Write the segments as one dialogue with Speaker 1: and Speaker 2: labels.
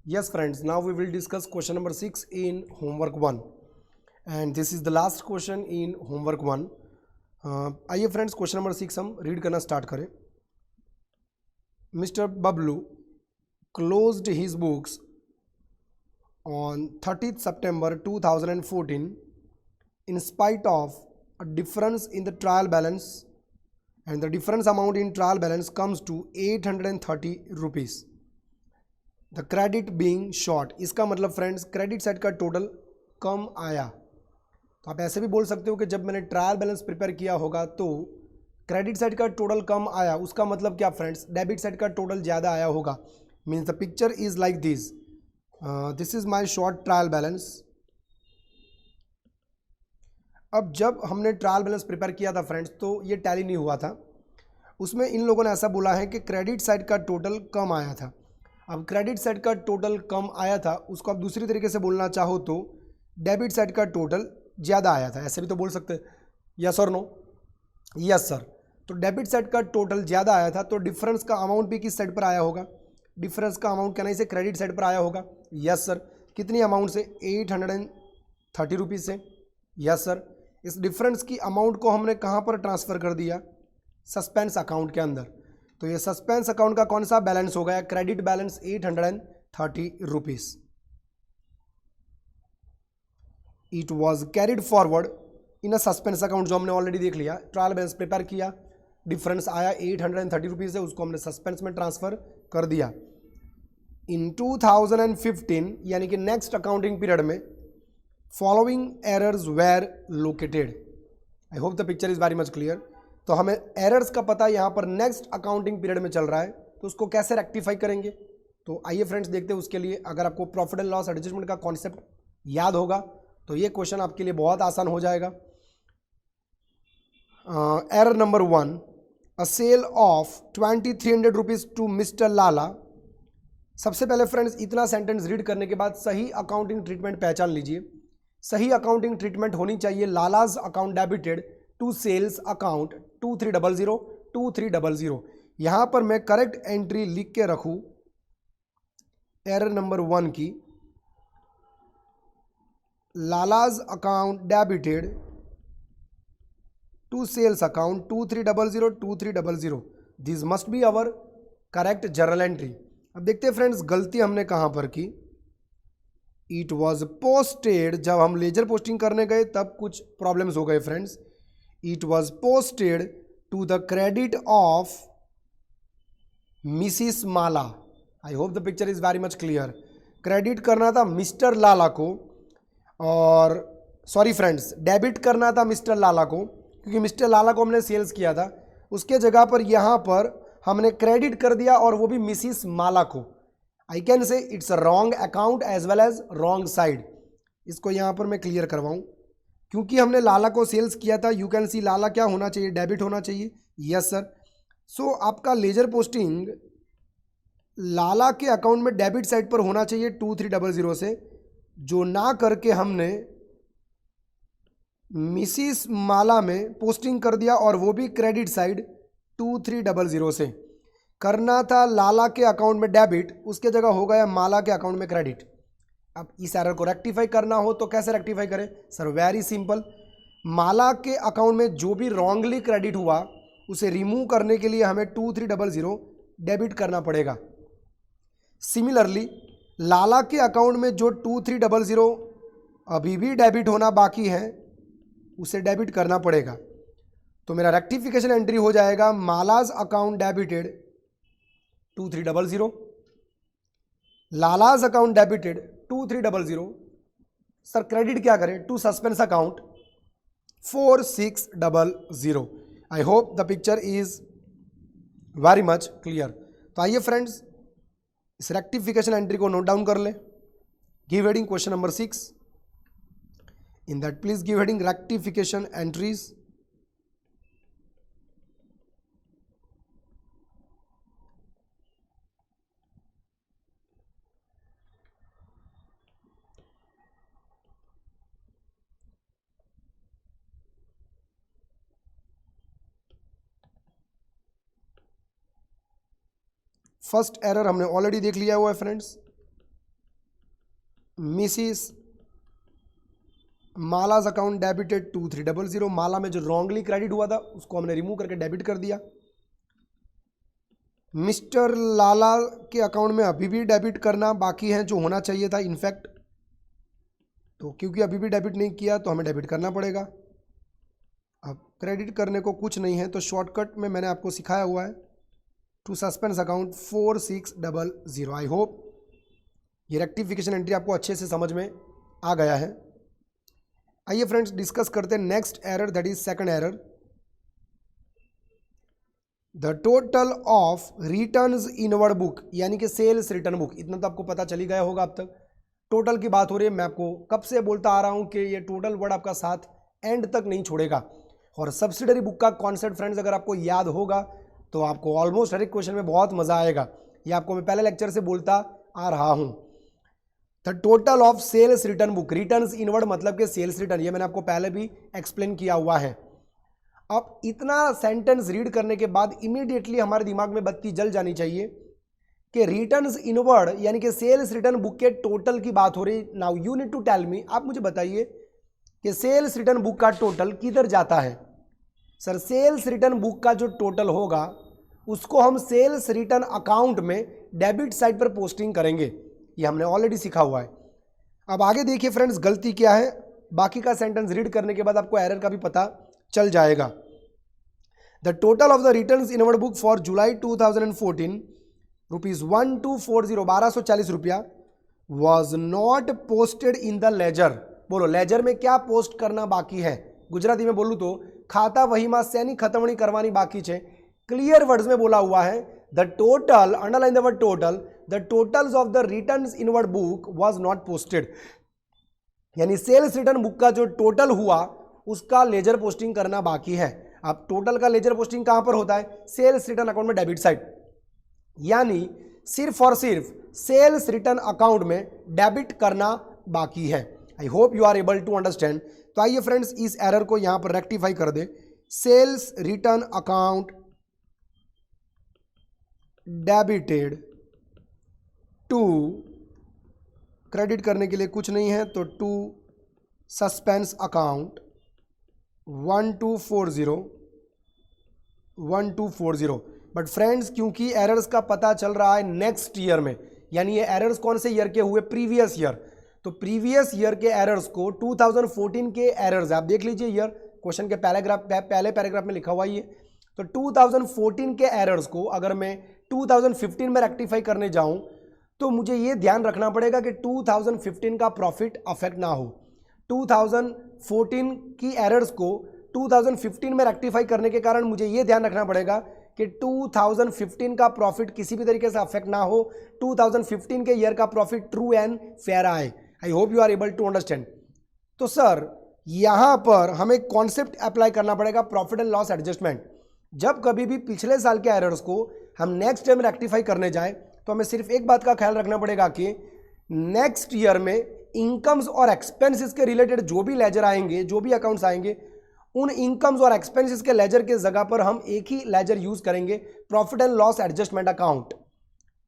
Speaker 1: Yes friends, now we will discuss question number 6 in homework 1 and this is the last question in homework 1. आइए friends question number 6 हम read करना start करें. Mister Bablu closed his books on 30th September 2014 in spite of a difference in the trial balance and the difference amount in trial balance comes to 830 rupees. The credit being short. इसका मतलब friends credit side का total कम आया. तो आप ऐसे भी बोल सकते हो कि जब मैंने ट्रायल बैलेंस प्रिपेयर किया होगा तो क्रेडिट साइड का टोटल कम आया. उसका मतलब क्या फ्रेंड्स, डेबिट साइड का टोटल ज़्यादा आया होगा. Means the picture is like this. This is my short trial balance. अब जब हमने ट्रायल बैलेंस प्रिपेयर किया था फ्रेंड्स तो ये टैली नहीं हुआ था. उसमें इन लोगों ने ऐसा बोला है कि क्रेडिट साइड का टोटल कम आया था. अब क्रेडिट साइड का टोटल कम आया था उसको आप दूसरी तरीके से बोलना चाहो तो डेबिट साइड का टोटल ज़्यादा आया था. ऐसे भी तो बोल सकते हैं. यस और नो? Yes sir. तो डेबिट साइड का टोटल ज़्यादा आया था तो डिफरेंस का अमाउंट भी किस साइड पर आया होगा? डिफरेंस का अमाउंट कहना इसे क्रेडिट साइड पर आया होगा. Yes sir. कितनी अमाउंट से? 830 रुपीज़ से. Yes sir. इस डिफरेंस की अमाउंट को हमने कहाँ पर ट्रांसफ़र कर दिया? सस्पेंस अकाउंट के अंदर. तो ये सस्पेंस अकाउंट का कौन सा बैलेंस हो गया? Credit balance 830 rupees. It was carried forward in a suspense account, जो हमने ऑलरेडी देख लिया. ट्रायल बैलेंस प्रिपेयर किया, डिफरेंस आया 830 रुपीज से, उसको हमने सस्पेंस में ट्रांसफर कर दिया. इन 2015 यानी कि नेक्स्ट अकाउंटिंग पीरियड में following errors were located. I hope the picture is very much clear. तो हमें एरर्स का पता यहाँ पर नेक्स्ट अकाउंटिंग पीरियड में चल रहा है तो उसको कैसे रेक्टिफाई करेंगे. तो आइए फ्रेंड्स देखते हैं. उसके लिए अगर आपको प्रॉफिट एंड लॉस एडजस्टमेंट का कॉन्सेप्ट याद होगा तो ये क्वेश्चन आपके लिए बहुत आसान हो जाएगा. Error number 1, a sale of 2300 rupees to mister Lala. सबसे पहले फ्रेंड्स इतना सेंटेंस रीड करने के बाद सही अकाउंटिंग ट्रीटमेंट पहचान लीजिए. सही अकाउंटिंग ट्रीटमेंट होनी चाहिए Lala's account debited to sales account 2300. यहां पर मैं करेक्ट एंट्री लिख के रखूं एरर नंबर 1 की. Lala's account debited to sales account 2300. This must be our correct journal entry. अब देखते हैं फ्रेंड्स गलती हमने कहां पर की. इट वॉज पोस्टेड, जब हम लेजर पोस्टिंग करने गए तब कुछ प्रॉब्लम्स हो गए friends. It was posted to the credit of Mrs. Mala. I hope the picture is very much clear. Credit करना था मिस्टर लाला को और सॉरी फ्रेंड्स डेबिट करना था मिस्टर लाला को, क्योंकि मिस्टर लाला को हमने सेल्स किया था. उसके जगह पर यहाँ पर हमने क्रेडिट कर दिया और वो भी मिसिस माला को. I can say it's a wrong account as well as wrong side. इसको यहाँ पर मैं क्लियर करवाऊँ. क्योंकि हमने लाला को सेल्स किया था, यू कैन सी लाला क्या होना चाहिए? डेबिट होना चाहिए. Yes sir. सो आपका लेजर पोस्टिंग लाला के अकाउंट में डेबिट साइड पर होना चाहिए 2300 से, जो ना करके हमने मिसिस माला में पोस्टिंग कर दिया और वो भी क्रेडिट साइड 2300 से. करना था लाला के अकाउंट में डेबिट, उसके जगह हो गया माला के अकाउंट में क्रेडिट. अब इस एरर को रेक्टिफाई करना हो तो कैसे रेक्टिफाई करें सर? Very simple. माला के अकाउंट में जो भी रॉन्गली क्रेडिट हुआ उसे रिमूव करने के लिए हमें 2300 डेबिट करना पड़ेगा. सिमिलरली लाला के अकाउंट में जो 2300 अभी भी डेबिट होना बाकी है उसे डेबिट करना पड़ेगा. तो मेरा रेक्टिफिकेशन एंट्री हो जाएगा Mala's account debited 2300, Lala's account debited 2300. Sir credit क्या करें? To suspense account 4600. I hope the picture is very much clear. तो आइए फ्रेंड्स इस रेक्टिफिकेशन एंट्री को नोट डाउन कर ले. Give heading question number 6. In that please give heading rectification entries. First error हमने already देख लिया हुआ है friends. Mrs Mala's account debited 2300, Mala में जो रॉन्गली क्रेडिट हुआ था उसको हमने रिमूव करके डेबिट कर दिया। मिस्टर लाला के अकाउंट में अभी भी डेबिट करना बाकी है, जो होना चाहिए था इनफैक्ट, तो क्योंकि अभी भी डेबिट नहीं किया तो हमें डेबिट करना पड़ेगा। अब क्रेडिट करने को कुछ नहीं है तो शॉर्टकट में मैंने आपको सिखाया हुआ है, to suspense account 4600। I hope ये रेक्टिफिकेशन एंट्री आपको अच्छे से समझ में आ गया है। आइए फ्रेंड्स डिस्कस करते हैं next error, that is second error. The total of returns inward book, यानी कि सेल्स रिटर्न बुक, इतना तो आपको पता चली गया होगा अब तक। टोटल की बात हो रही है, मैं आपको कब से बोलता आ रहा हूं कि ये टोटल वर्ड आपका साथ एंड तक नहीं छोड़ेगा। और सब्सिडरी बुक का कॉन्सेप्ट फ्रेंड्स अगर आपको याद होगा तो आपको ऑलमोस्ट हर एक क्वेश्चन में बहुत मजा आएगा। ये आपको मैं पहले लेक्चर से बोलता आ रहा हूं। The total of sales return book, returns inward मतलब कि सेल्स रिटर्न, ये मैंने आपको पहले भी एक्सप्लेन किया हुआ है। अब इतना सेंटेंस रीड करने के बाद इमीडिएटली हमारे दिमाग में बत्ती जल जानी चाहिए कि रिटर्न्स इनवर्ड यानी कि सेल्स रिटर्न बुक के टोटल की बात हो रही। Now you need to tell me, आप मुझे बताइए कि सेल्स रिटर्न बुक का टोटल किधर जाता है। सर सेल्स रिटर्न बुक का जो टोटल होगा उसको हम सेल्स रिटर्न अकाउंट में डेबिट साइड पर पोस्टिंग करेंगे, ये हमने ऑलरेडी सीखा हुआ है। अब आगे देखिए फ्रेंड्स गलती क्या है, बाकी का सेंटेंस रीड करने के बाद आपको एरर का भी पता चल जाएगा। The total of the returns inward book for July 2014 ₹1240, 1240 रुपया, was not posted in the ledger. बोलो लेजर में क्या पोस्ट करना बाकी है, गुजराती में बोलूँ तो खाता वहीमा सेनी खतवणी करवानी बाकी है। क्लियर वर्ड्स में बोला हुआ है the total, underline the word total, the totals of the returns inward book was not posted, यानी सेल्स रिटर्न बुक का जो टोटल हुआ उसका लेजर पोस्टिंग करना बाकी है। अब टोटल का लेजर पोस्टिंग कहां पर होता है, सेल्स रिटर्न अकाउंट में डेबिट साइड, यानी सिर्फ और सिर्फ सेल्स रिटर्न अकाउंट में डेबिट करना बाकी है। I hope you are able to understand. तो आइए फ्रेंड्स इस एरर को यहां पर रेक्टिफाई कर दे। Sales return account debited to, credit करने के लिए कुछ नहीं है तो to suspense account 1240। But friends क्योंकि एरर्स का पता चल रहा है नेक्स्ट ईयर में, यानी ये एरर्स कौन से ईयर के हुए, प्रीवियस ईयर, तो प्रीवियस ईयर के एरर्स को 2014 के एरर्स, आप देख लीजिए ईयर क्वेश्चन के पहले पैराग्राफ में लिखा हुआ है ये, तो 2014 के एरर्स को अगर मैं 2015 में रेक्टिफाई करने जाऊं तो मुझे ये ध्यान रखना पड़ेगा कि 2015 का प्रॉफिट अफेक्ट ना हो। 2014 की एरर्स को 2015 में रेक्टिफाई करने के कारण मुझे ये ध्यान रखना पड़ेगा कि 2015 का प्रॉफिट किसी भी तरीके से अफेक्ट ना हो, 2015 के ईयर का प्रॉफिट ट्रू एंड फेयर आए। I hope you are able to understand. तो सर यहां पर हमें कॉन्सेप्ट अप्लाई करना पड़ेगा प्रॉफिट एंड लॉस एडजस्टमेंट। जब कभी भी पिछले साल के एरर्स को हम नेक्स्ट टाइम रेक्टिफाई करने जाएं तो हमें सिर्फ एक बात का ख्याल रखना पड़ेगा कि नेक्स्ट ईयर में इनकम्स और एक्सपेंसेस के रिलेटेड जो भी लेजर आएंगे, जो भी अकाउंट्स आएंगे, उन इनकम्स और एक्सपेंसेस के लेजर के जगह पर हम एक ही लेजर यूज करेंगे, profit and loss adjustment account,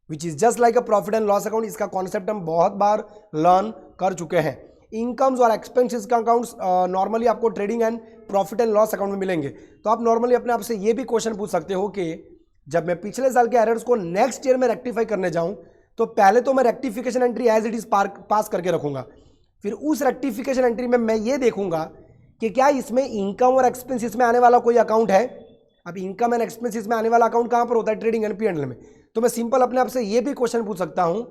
Speaker 1: which is just like a profit and loss account. इसका कॉन्सेप्ट हम बहुत बार लर्न कर चुके हैं। इनकम्स और एक्सपेंसेस का अकाउंट्स नॉर्मली आपको trading and profit and loss account में मिलेंगे। तो आप नॉर्मली अपने आप से ये भी क्वेश्चन पूछ सकते हो कि जब मैं पिछले साल के एरर्स को नेक्स्ट ईयर में रेक्टिफाई करने जाऊं तो पहले तो मैं rectification entry as it is pass करके रखूंगा, फिर उस रेक्टिफिकेशन एंट्री में मैं ये देखूंगा कि क्या इसमें इनकम और एक्सपेंसेस में आने वाला कोई अकाउंट है। अब इनकम एंड एक्सपेंसेस में आने वाला अकाउंट कहां पर होता है, ट्रेडिंग एंड P&L में। तो मैं सिंपल अपने आप से ये भी क्वेश्चन पूछ सकता हूं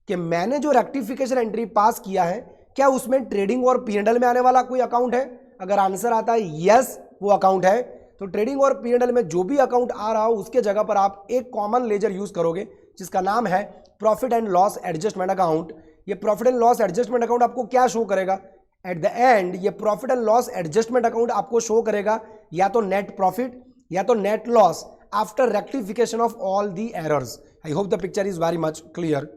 Speaker 1: कि मैंने जो रेक्टिफिकेशन एंट्री पास किया है क्या उसमें ट्रेडिंग और P&L में आने वाला कोई अकाउंट है। अगर आंसर आता है यस वो अकाउंट है, तो ट्रेडिंग और P&L में जो भी अकाउंट आ रहा हो उसके जगह पर आप एक कॉमन लेजर यूज करोगे जिसका नाम है profit and loss adjustment account. ये profit and loss adjustment account आपको क्या शो करेगा, एट द एंड ये profit and loss adjustment account आपको शो करेगा या तो नेट प्रॉफिट या तो net loss after rectification of all the errors. I hope the picture is very much clear.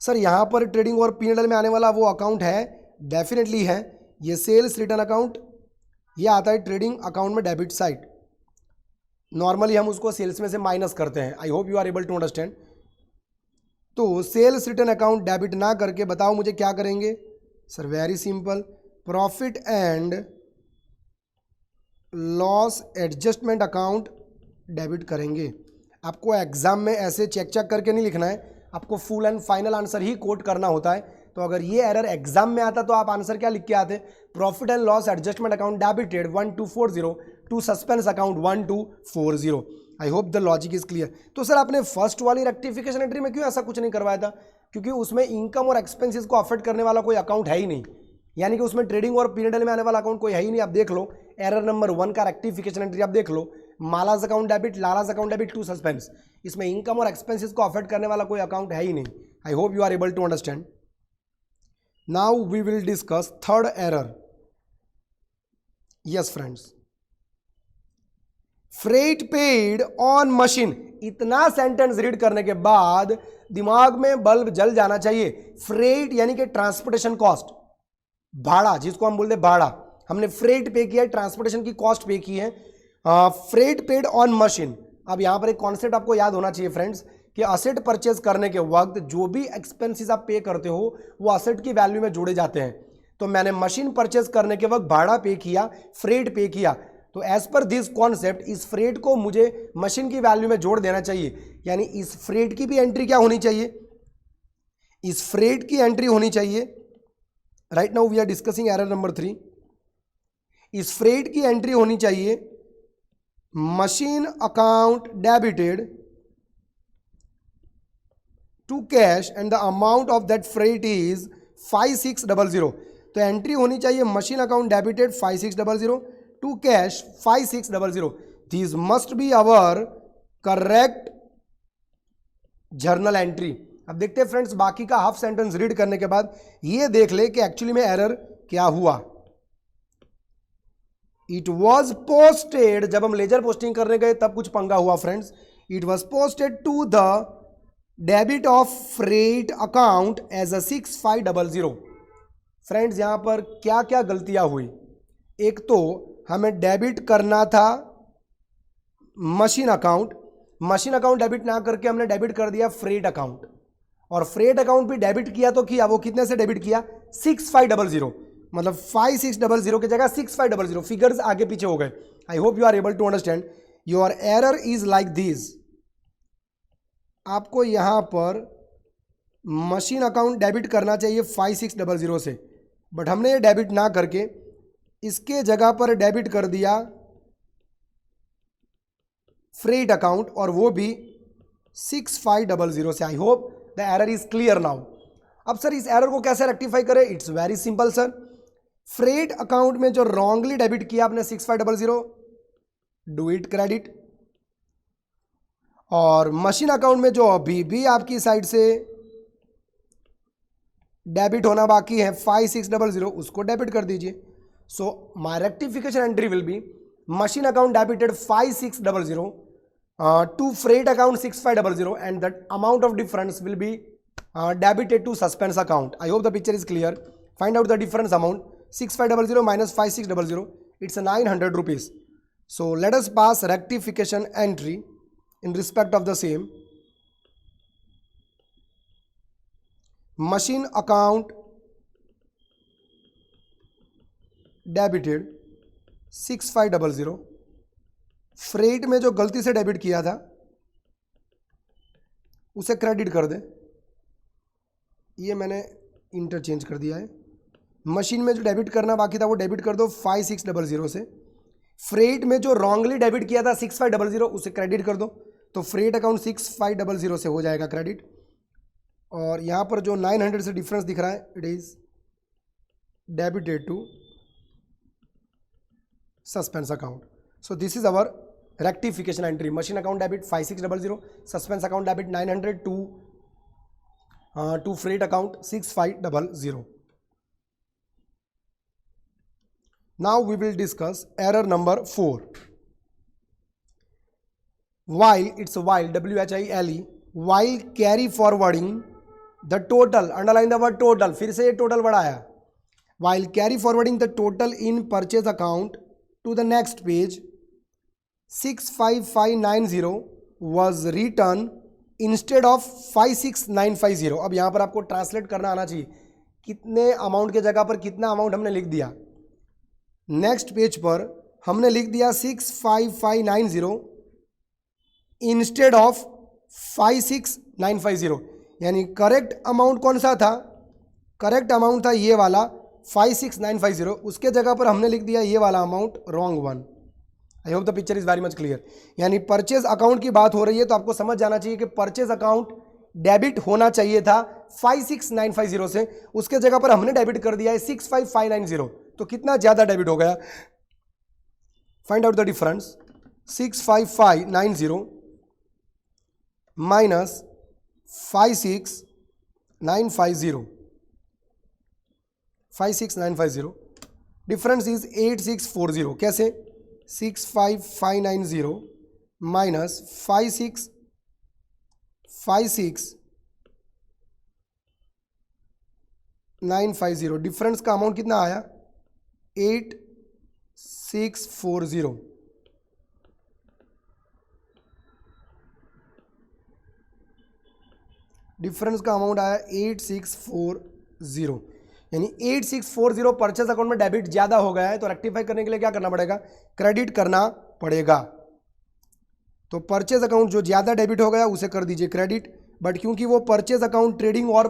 Speaker 1: Sir यहां पर ट्रेडिंग और P&L में आने वाला वो अकाउंट है, डेफिनेटली है, ये सेल्स रिटर्न अकाउंट, ये आता है ट्रेडिंग अकाउंट में डेबिट साइड। नॉर्मली हम उसको सेल्स में से माइनस करते हैं। I hope you are able to understand. तो सेल्स रिटर्न अकाउंट डेबिट ना करके बताओ मुझे क्या करेंगे sir? Very simple, profit and loss adjustment account debit करेंगे। आपको एग्जाम में ऐसे चेक चेक करके नहीं लिखना है, आपको फुल एंड फाइनल आंसर ही कोट करना होता है। तो अगर ये एरर एग्जाम में आता तो आप आंसर क्या लिख के आते? Profit and loss adjustment account debited 1240 to suspense account 1240। I hope the logic is clear. तो सर आपने फर्स्ट वाली रेक्टिफिकेशन एंट्री में क्यों ऐसा कुछ नहीं करवाया था? क्योंकि उसमें इनकम और एक्सपेंसेस को अफेक्ट करने वाला कोई अकाउंट है ही नहीं, यानी कि उसमें ट्रेडिंग और पीरियड में आने वाला अकाउंट कोई है ही नहीं। आप देख लो एरर नंबर 1 का रेक्टिफिकेशन एंट्री, आप देख लो, Mala's account debit, Lala's account debit to suspense, इसमें इनकम और एक्सपेंसेस को अफेक्ट करने वाला कोई अकाउंट है ही नहीं। I hope you are able to understand. Now we will discuss third error. Yes friends, freight paid on machine. इतना सेंटेंस रीड करने के बाद दिमाग में बल्ब जल जाना चाहिए। फ्रेट यानी कि ट्रांसपोर्टेशन कॉस्ट, भाड़ा, जिसको हम बोलते हैं भाड़ा। हमने फ्रेट पे किया है, ट्रांसपोर्टेशन की कॉस्ट पे की है। Freight paid on machine. अब यहां पर एक कॉन्सेप्ट आपको याद होना चाहिए फ्रेंड्स कि असेट परचेज करने के वक्त जो भी एक्सपेंसेस आप पे करते हो वो असेट की वैल्यू में जोड़े जाते हैं। तो मैंने मशीन परचेज करने के वक्त भाड़ा पे किया, फ्रेट पे किया, तो एज पर दिस कॉन्सेप्ट इस फ्रेट को मुझे मशीन की वैल्यू में जोड़ देना चाहिए। यानी इस फ्रेट की भी एंट्री क्या होनी चाहिए? इस फ्रेट की एंट्री होनी चाहिए। Right now we are discussing error number 3। इस फ्रेट की एंट्री होनी चाहिए machine account debited to cash and the amount of that freight is 5600। तो एंट्री होनी चाहिए machine account debited 5600 to cash 5600। This must be our correct journal entry. अब देखते हैं फ्रेंड्स, बाकी का हाफ सेंटेंस रीड करने के बाद ये देख ले कि एक्चुअली में एरर क्या हुआ। इट वॉज पोस्टेड, जब हम लेजर पोस्टिंग करने गए तब कुछ पंगा हुआ friends. It was posted to the debit of freight account as a 6500। Friends यहां पर क्या क्या गलतियां हुई? एक तो हमें डेबिट करना था machine account, machine account debit ना करके हमने डेबिट कर दिया फ्रेट अकाउंट, और फ्रेट अकाउंट भी डेबिट किया तो किया, वो कितने से डेबिट किया? 6500, मतलब 5600 की जगह 6500, फिगर्स आगे पीछे हो गए। I hope you are able to understand. Your error is like this. आपको यहां पर मशीन अकाउंट डेबिट करना चाहिए 5600 से, बट हमने ये डेबिट ना करके इसके जगह पर डेबिट कर दिया फ्रेट अकाउंट, और वो भी 6500 से। I hope the error is clear now. अब सर इस एरर को कैसे रेक्टिफाई करें? It's very simple sir. Freight account में जो रॉन्गली डेबिट किया आपने 6500, डू इट क्रेडिट, और मशीन अकाउंट में जो अभी भी आपकी साइड से डेबिट होना बाकी है 5600, उसको डेबिट कर दीजिए। So my rectification entry will be machine account debited 5600 to freight account 6500, and that amount of difference will be debited to suspense account. I hope the picture is clear. Find out the difference amount. 6500 minus 5600, it's 900 rupees. So let us pass rectification entry in respect of the same. Machine account debited 6500, freight में जो गलती से debit किया था उसे credit कर दे। ये मैंने इंटरचेंज कर दिया है। मशीन में जो डेबिट करना बाकी था वो डेबिट कर दो 5600 से। फ्रेट में जो रॉन्गली डेबिट किया था 6500, उसे क्रेडिट कर दो, तो फ्रेट अकाउंट 6500 से हो जाएगा क्रेडिट। और यहाँ पर जो 900 से डिफरेंस दिख रहा है, it is debited to suspense account. So this is our rectification entry. Machine account debit 5600, suspense account debit 900 to freight account 6500. Now we will discuss error number 4. While, it's while, WHILE, while carry forwarding the total, underline the word total, फिर से ये total बढ़ाया, while carry forwarding the total in purchase account to the next page, 65590 was written instead of 56950, अब यहाँ पर आपको translate करना आना चाहिए, कितने अमाउंट के जगह पर कितना अमाउंट हमने लिख दिया। नेक्स्ट पेज पर हमने लिख दिया 65590 इंस्टेड ऑफ 56950, यानी करेक्ट अमाउंट कौन सा था, करेक्ट अमाउंट था ये वाला 56950, उसके जगह पर हमने लिख दिया ये वाला amount, wrong one. I hope the picture is very much clear. यानी परचेज अकाउंट की बात हो रही है तो आपको समझ जाना चाहिए कि परचेज अकाउंट डेबिट होना चाहिए था 56950 से, उसके जगह पर हमने डेबिट कर दिया है 65590, तो कितना ज्यादा डेबिट हो गया, find out the difference. 65590 minus 56950, difference is 8640। कैसे, 65590 माइनस 56950, डिफरेंस का अमाउंट कितना आया, 8640। डिफरेंस का अमाउंट आया 8640, यानी 8640 परचेज अकाउंट में डेबिट ज्यादा हो गया है, तो रेक्टिफाई करने के लिए क्या करना पड़ेगा, क्रेडिट करना पड़ेगा। तो परचेज अकाउंट जो ज्यादा डेबिट हो गया उसे कर दीजिए क्रेडिट, बट क्योंकि वो परचेज अकाउंट ट्रेडिंग और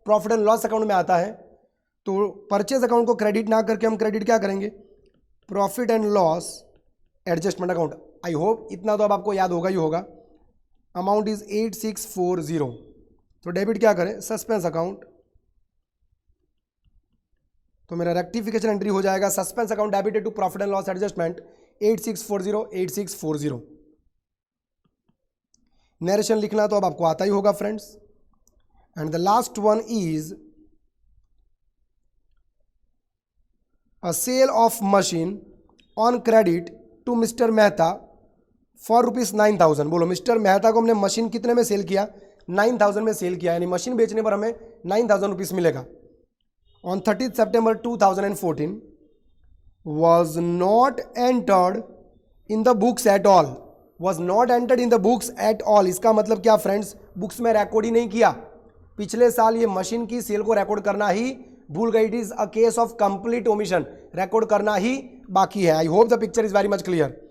Speaker 1: प्रॉफिट एंड लॉस अकाउंट में आता है, तो परचेज अकाउंट को क्रेडिट ना करके हम क्रेडिट क्या करेंगे, profit and loss adjustment account. I hope इतना तो अब आपको याद होगा ही होगा। अमाउंट इज 8640, तो डेबिट क्या करें, सस्पेंस अकाउंट, तो मेरा रेक्टिफिकेशन एंट्री हो जाएगा suspense account debited to profit and loss adjustment 8640। Narration लिखना तो अब आपको आता ही होगा friends. And the last one is a sale of machine on credit to mister Mehta for ₹9000। बोलो, मिस्टर मेहता को हमने मशीन कितने में सेल किया, 9000 में सेल किया, यानी मशीन बेचने पर हमें 9000 रुपीज मिलेगा। On 30th September 2014 was not entered in the books at all, was not entered in the books at all। इसका मतलब क्या फ्रेंड्स, बुक्स में रिकॉर्ड ही नहीं किया। पिछले साल ये मशीन की सेल को रिकॉर्ड करना ही भूल गई। It is a case of complete omission, record करना ही बाकी है। I hope the picture is very much clear.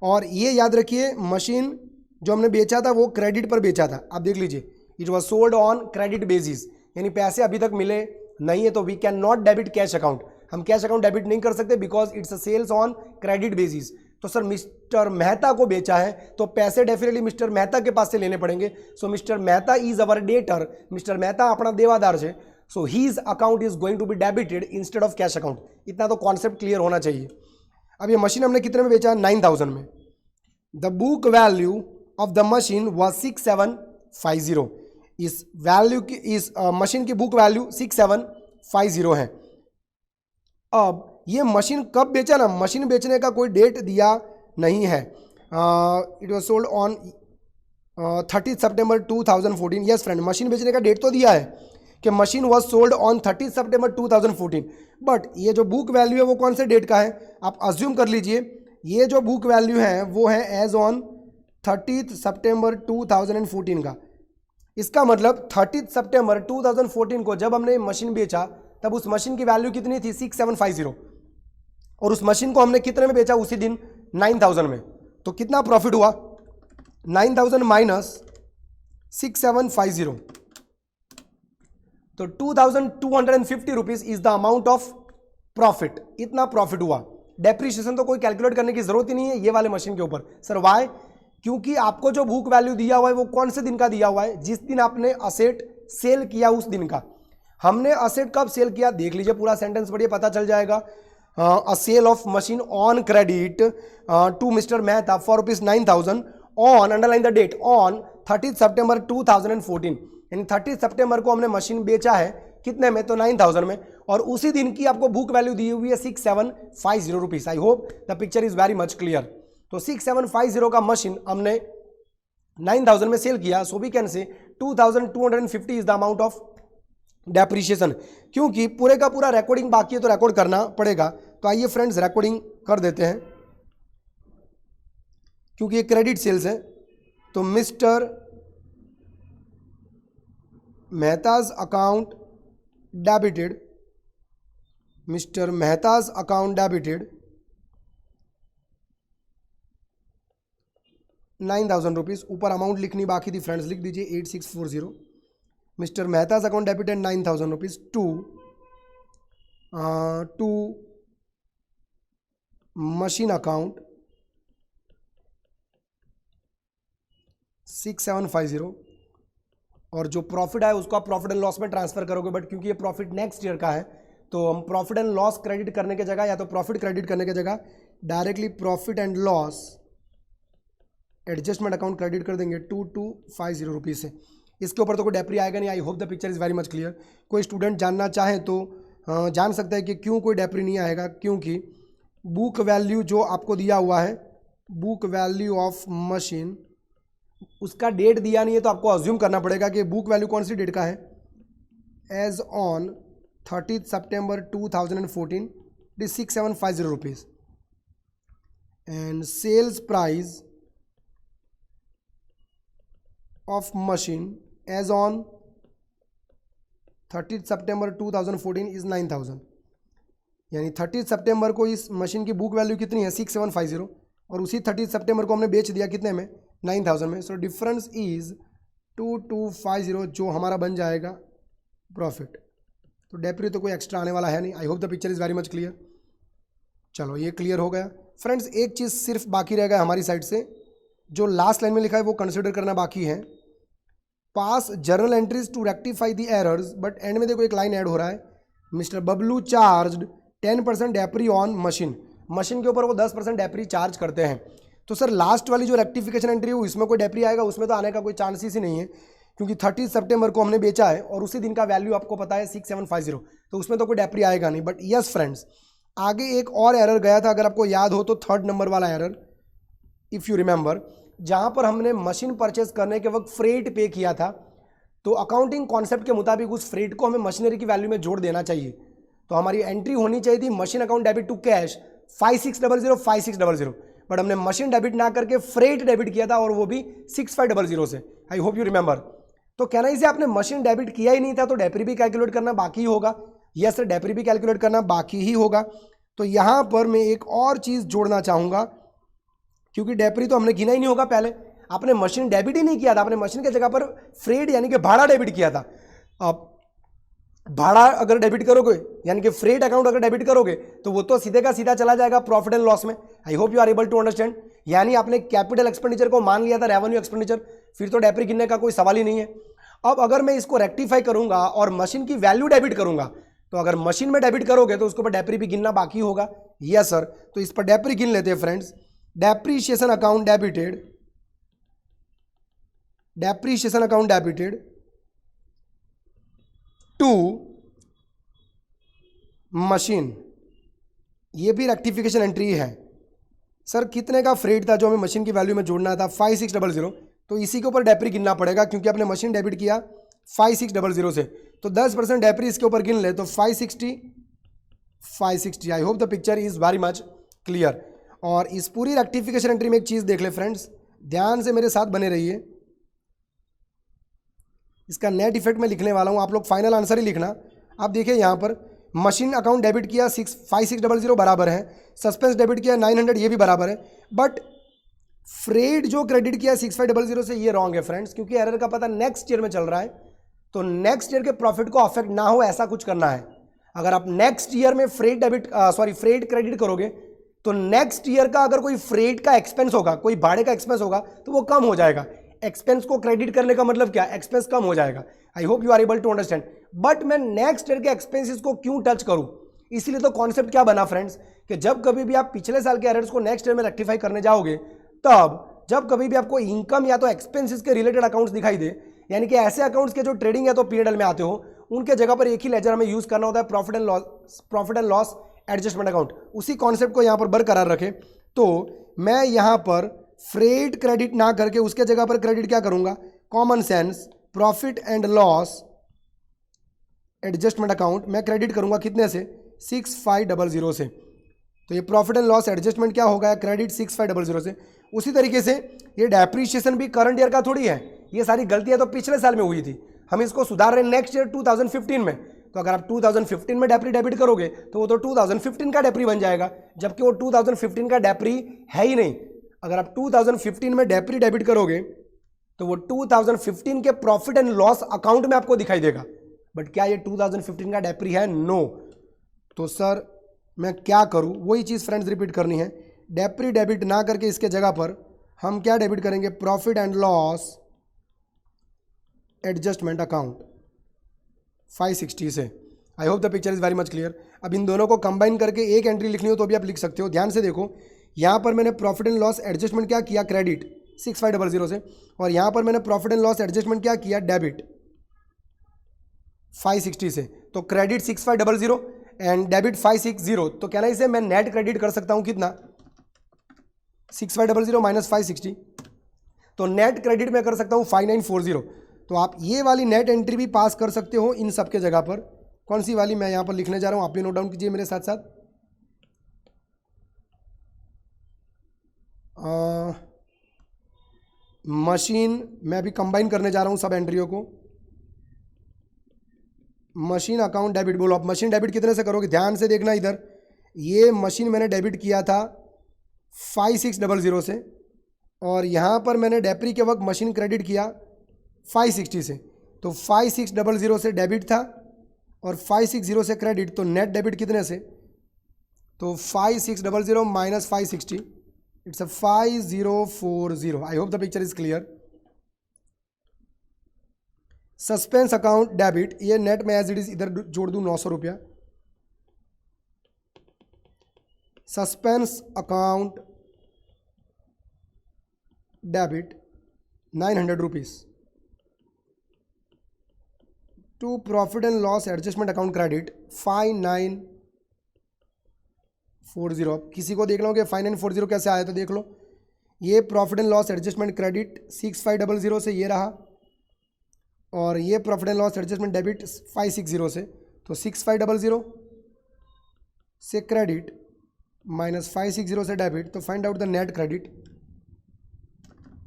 Speaker 1: और ये याद रखिए, मशीन जो हमने बेचा था वो क्रेडिट पर बेचा था। आप देख लीजिए, it was sold on credit basis, यानी पैसे अभी तक मिले नहीं है, तो we can not debit cash account, हम कैश अकाउंट डेबिट नहीं कर सकते because it's a sales on credit basis. तो सर मिस्टर मेहता को बेचा है तो पैसे डेफिनेटली मिस्टर मेहता के पास से लेने पड़ेंगे। So mister Mehta is our debtor, mister Mehta अपना देवादार है, so his account is going to be debited instead of cash account. इतना तो कॉन्सेप्ट क्लियर होना चाहिए। अब ये मशीन हमने कितने में बेचा, 9000 में। The book value of the machine was 6750। इस वैल्यू की, इस मशीन की बुक वैल्यू 6750 है। अब ये मशीन कब बेचा ना, मशीन बेचने का कोई डेट दिया नहीं है। It was sold on 30 September 2014। Yes friend, machine बेचने का डेट तो दिया है कि machine was sold on 30 September 2014, but ये जो बुक वैल्यू है वो कौन से डेट का है, आप अज्यूम कर लीजिए। ये जो बुक वैल्यू है वो है एज ऑन 30 सितंबर 2014 का। इसका मतलब 30 सितंबर 2014 को जब हमने मशीन बेचा तब उस मशीन की वैल्यू कितनी थी, 6750, और उस मशीन को हमने कितने में बेचा उसी दिन, 9000 में। तो कितना प्रॉफिट हुआ, 9000 माइनस 6750, तो 2250 rupees is the amount of profit. इतना प्रॉफिट हुआ। डेप्रिसिएशन तो कोई कैलकुलेट करने की जरूरत ही नहीं है ये वाले मशीन के ऊपर। सर वाई, क्योंकि आपको जो बुक वैल्यू दिया हुआ है वो कौन से दिन का दिया हुआ है, जिस दिन आपने असेट सेल किया उस दिन का। हमने असेट कब सेल किया, देख लीजिए, पूरा सेंटेंस पढ़िए, पता चल जाएगा। A sale of machine on credit to mister Mehta for ₹9000 on, underline the date, on 30 September 2014। यानी 30 सितंबर को हमने मशीन बेचा है कितने में, तो 9000 में, और उसी दिन की आपको बुक वैल्यू दी हुई है 6750 rupees. I hope the picture is very much clear. तो 6750 का मशीन हमने 9000 में सेल किया, so we can say 2250 is the amount of depreciation. क्योंकि पूरे का पूरा रिकॉर्डिंग बाकी है तो रिकॉर्ड करना पड़ेगा। तो आइए फ्रेंड्स रिकॉर्डिंग कर देते हैं, क्योंकि ये क्रेडिट सेल्स है। तो Mr Mehta's account debited, Mr Mehta's account debited 9,000 rupees. ऊपर अमाउंट लिखनी बाकी थी फ्रेंड्स, लिख दीजिए 8640। Mr Mehta's account debited 9,000 rupees to machine account 6750, और जो प्रॉफिट है उसको आप प्रॉफिट एंड लॉस में ट्रांसफर करोगे, बट क्योंकि ये प्रॉफिट नेक्स्ट ईयर का है तो हम प्रॉफिट एंड लॉस क्रेडिट करने की जगह या तो प्रॉफिट क्रेडिट करने की जगह directly profit and loss adjustment account credit कर देंगे 2250 रुपीज़ से। इसके ऊपर तो कोई डेप्री आएगा नहीं। I hope the picture is very much clear. कोई स्टूडेंट जानना चाहे तो जान सकता है कि क्यों कोई डेप्री नहीं आएगा, क्योंकि बुक वैल्यू जो आपको दिया हुआ है, बुक वैल्यू ऑफ मशीन, उसका डेट दिया नहीं है तो आपको अज्यूम करना पड़ेगा कि बुक वैल्यू कौन सी डेट का है, as on 30 September 2014 it is 6750 rupees, and sales price of machine as on 30 September 2014 is 9,000, यानी 30 सितंबर को इस मशीन की बुक वैल्यू कितनी है 6750, और उसी 30 सितंबर को हमने बेच दिया कितने में 9,000 में। सो डिफरेंस इज 2250 जो हमारा बन जाएगा प्रॉफिट। तो डेप्री तो कोई एक्स्ट्रा आने वाला है नहीं। I hope the picture is very much clear. चलो ये क्लियर हो गया फ्रेंड्स। एक चीज़ सिर्फ बाकी रह गया हमारी साइड से, जो लास्ट लाइन में लिखा है वो कंसिडर करना बाकी है, पास journal entries to rectify the errors, but end में देखो एक लाइन ऐड हो रहा है, mister Bablu charged 10% depre on machine, machine के ऊपर वो 10% डेप्री चार्ज करते हैं। तो सर लास्ट वाली जो रेक्टिफिकेशन एंट्री है इसमें कोई डेप्री आएगा? उसमें तो आने का कोई चांसेस ही नहीं है, क्योंकि 30 सितंबर को हमने बेचा है और उसी दिन का वैल्यू आपको पता है 6750, तो उसमें तो कोई डेप्री आएगा नहीं। बट यस फ्रेंड्स, आगे एक और एरर गया था, अगर आपको याद हो तो 3rd नंबर वाला एरर, इफ़ यू रिमेंबर, जहां पर हमने मशीन परचेस करने के वक्त फ्रेट पे किया था, तो अकाउंटिंग कॉन्सेप्ट के मुताबिक उस फ्रेट को हमें मशीनरी की वैल्यू में जोड़ देना चाहिए। तो हमारी एंट्री होनी चाहिए थी machine account debit to cash 5600, but हमने मशीन डेबिट ना करके फ्रेट डेबिट किया था, और वो भी 6500 से। I hope you remember. तो कहना इसे आपने मशीन डेबिट किया ही नहीं था तो डेप्री भी कैलकुलेट करना बाकी ही होगा। यस सर, डेप्री भी कैलकुलेट करना बाकी ही होगा। तो यहां पर मैं एक और चीज जोड़ना चाहूंगा, क्योंकि डेप्री तो हमने गिना ही नहीं होगा, पहले आपने मशीन डेबिट ही नहीं किया था, आपने मशीन के जगह पर फ्रेट यानी कि भाड़ा डेबिट किया था। अब भाड़ा अगर डेबिट करोगे यानी कि फ्रेट अकाउंट अगर डेबिट करोगे तो वो तो सीधे का सीधा चला जाएगा प्रॉफिट एंड लॉस में। I hope you are able to understand. यानी आपने कैपिटल एक्सपेंडिचर को मान लिया था रेवेन्यू एक्सपेंडिचर, फिर तो डेप्री गिनने का कोई सवाल ही नहीं है। अब अगर मैं इसको रेक्टिफाई करूंगा और मशीन की वैल्यू डेबिट करूंगा, तो अगर मशीन में डेबिट करोगे तो उसके ऊपर डेप्री भी गिनना बाकी होगा। यस सर, तो इस पर डेप्री गिन लेते हैं friends. Depreciation account debited, depreciation account debited to machine, ये भी रेक्टिफिकेशन एंट्री है। सर कितने का फ्रेट था जो हमें मशीन की वैल्यू में जोड़ना था 5600, तो इसी के ऊपर डेप्री गिनना पड़ेगा, क्योंकि आपने मशीन डेबिट किया 5600 से, तो 10% डेप्री इसके ऊपर गिन ले तो 560। आई hope the picture is very much clear. और इस पूरी रेक्टिफिकेशन एंट्री में एक चीज देख ले फ्रेंड्स, ध्यान से मेरे साथ बने रहिए। इसका नेट इफेक्ट में लिखने वाला हूं, आप लोग फाइनल आंसर ही लिखना। आप देखिए यहां पर मशीन अकाउंट डेबिट किया 5600 बराबर है, सस्पेंस डेबिट किया 900 ये भी बराबर है, बट फ्रेट जो क्रेडिट किया 6500 से ये रॉन्ग है फ्रेंड्स, क्योंकि एरर का पता नेक्स्ट ईयर में चल रहा है, तो नेक्स्ट ईयर के प्रॉफिट को अफेक्ट ना हो ऐसा कुछ करना है। अगर आप नेक्स्ट ईयर में फ्रेट क्रेडिट करोगे तो नेक्स्ट ईयर का अगर कोई फ्रेट का एक्सपेंस होगा, कोई भाड़े का एक्सपेंस होगा, तो वो कम हो जाएगा। एक्सपेंस को क्रेडिट करने का मतलब क्या, एक्सपेंस कम हो जाएगा। I hope you are able to understand. But मैं नेक्स्ट ईयर के एक्सपेंसेस को क्यों टच करूं, इसलिए तो कॉन्सेप्ट क्या बना फ्रेंड्स, कि जब कभी भी आप पिछले साल के एरर्स को नेक्स्ट ईयर में रेक्टिफाई करने जाओगे, तब जब कभी भी आपको इनकम या तो एक्सपेंसेस के रिलेटेड अकाउंट्स दिखाई दे, यानी कि ऐसे अकाउंट्स के जो ट्रेडिंग या तो पीएनएल में आते हो, उनके जगह पर एक ही लेजर हमें यूज करना होता है, profit and loss adjustment account. उसी कॉन्सेप्ट को यहां पर बरकरार रखें, तो मैं यहां पर फ्रेट क्रेडिट ना करके उसके जगह पर क्रेडिट क्या करूंगा, common sense profit and loss adjustment account मैं क्रेडिट करूंगा कितने से, 6500 से। तो ये प्रॉफिट एंड लॉस एडजस्टमेंट क्या होगा, क्रेडिट 6500 से। उसी तरीके से ये डेप्रीशिएशन भी करंट ईयर का थोड़ी है, ये सारी गलतियां तो पिछले साल में हुई थी, हम इसको सुधार रहे हैं नेक्स्ट ईयर 2015 में। तो अगर आप 2015 में डेप्री डेबिट करोगे तो वो तो 2015 का डेप्री बन जाएगा, जबकि वो 2015 का डेप्री है ही नहीं। अगर आप 2015 में डेप्री डेबिट करोगे तो वो 2015 के प्रॉफिट एंड लॉस अकाउंट में आपको दिखाई देगा। बट क्या ये 2015 का डेप्री है? नो। तो सर मैं क्या करूं? वही चीज़ फ्रेंड्स रिपीट करनी है। डेप्री डेबिट ना करके इसके जगह पर हम क्या डेबिट करेंगे? Profit and loss adjustment account 560 से। I hope the picture is very much clear. अब इन दोनों को कंबाइन करके एक एंट्री लिखनी हो तो भी आप लिख सकते हो। ध्यान से देखो, यहाँ पर मैंने प्रॉफिट एंड लॉस एडजस्टमेंट क्या किया? क्रेडिट 6500 से, और यहाँ पर मैंने प्रॉफिट एंड लॉस एडजस्टमेंट क्या किया? डेबिट 560 से। तो क्रेडिट 6500 एंड डेबिट 560। तो कहना इसे मैं नेट क्रेडिट कर सकता हूँ कितना? 6500 माइनस 560। तो नेट क्रेडिट मैं कर सकता हूँ 5940। तो आप ये वाली नेट एंट्री भी पास कर सकते हो इन सब के जगह पर। कौन सी वाली मैं यहाँ पर लिखने जा रहा हूँ, आप भी नोट डाउन कीजिए मेरे साथ साथ। मशीन मैं भी कंबाइन करने जा रहा हूँ सब एंट्रियों को। Machine account debit. बोलो आप मशीन डेबिट कितने से करोगे? ध्यान से देखना इधर, ये मशीन मैंने डेबिट किया था 5600 से, और यहाँ पर मैंने डेप्री के वक्त मशीन क्रेडिट किया 560 से। तो 5600 से डेबिट था और 560 से क्रेडिट, तो नेट डेबिट कितने से? तो 5600 minus 560, it's a 5040। I hope the picture is clear. Suspense account debit, ये नेट में एज इट इज इधर जोड़ दूं 900 रुपया। Suspense account debit 900 rupees to profit and loss adjustment account credit 5940। किसी को देखना हो कि 5940 कैसे आया तो देख लो। ये profit and loss adjustment credit 6500 से ये रहा, और ये profit and loss adjustment debit 560 से। तो 6500 से क्रेडिट माइनस 560 से डेबिट, तो find out the net credit.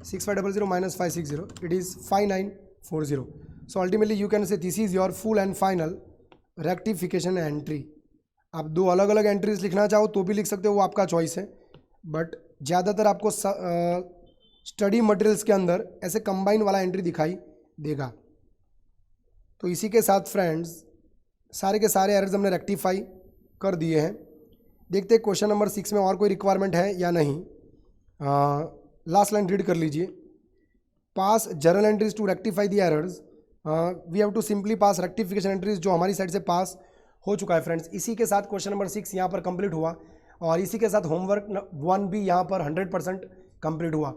Speaker 1: 6500 minus 560, it is 5940। So ultimately you can say this is your full and final rectification entry. आप दो अलग अलग एंट्रीज लिखना चाहो तो भी लिख सकते हो, वो आपका चॉइस है। बट ज़्यादातर आपको स्टडी मटेरियल्स के अंदर ऐसे कंबाइन वाला एंट्री दिखाई देगा। तो इसी के साथ फ्रेंड्स सारे के सारे एरर्स हमने रेक्टिफाई कर दिए हैं। देखते हैं क्वेश्चन नंबर 6 में और कोई रिक्वायरमेंट है या नहीं। लास्ट लाइन रीड कर लीजिए। Pass journal entries to rectify the errors. We have to simply pass rectification entries, जो हमारी साइड से पास हो चुका है फ्रेंड्स। इसी के साथ क्वेश्चन नंबर 6 यहाँ पर कंप्लीट हुआ, और इसी के साथ होमवर्क 1 भी यहाँ पर 100% कंप्लीट हुआ।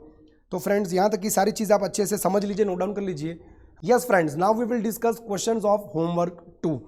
Speaker 1: तो फ्रेंड्स यहाँ तक की सारी चीज़ आप अच्छे से समझ लीजिए, नोट डाउन कर लीजिए। Yes friends, now we will discuss questions of homework 2।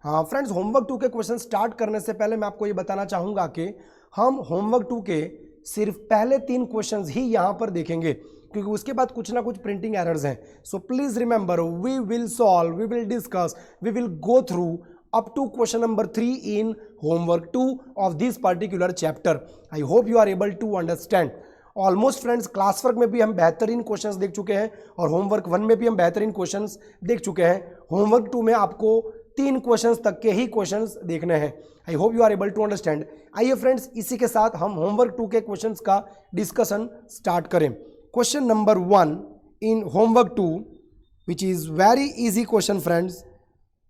Speaker 1: हाँ फ्रेंड्स, होमवर्क 2 के क्वेश्चन स्टार्ट करने से पहले मैं आपको ये बताना चाहूँगा कि हम होमवर्क 2 के सिर्फ पहले 3 क्वेश्चंस ही यहाँ पर देखेंगे, क्योंकि उसके बाद कुछ ना कुछ प्रिंटिंग एरर्स हैं। So please remember, we will solve, we will discuss, we will go through up to question number 3 in homework 2 of this particular chapter. I hope you are able to understand. Almost friends class work में भी हम बेहतरीन questions देख चुके हैं, और homework 1 में भी हम बेहतरीन क्वेश्चंस देख चुके हैं। होमवर्क 2 में आपको 3 क्वेश्चंस तक के ही क्वेश्चंस देखने हैं। I hope you are able to understand. आइए फ्रेंड्स, इसी के साथ हम होमवर्क 2 के क्वेश्चंस का डिस्कशन स्टार्ट करें। Question number 1 in homework 2, which is very easy question friends.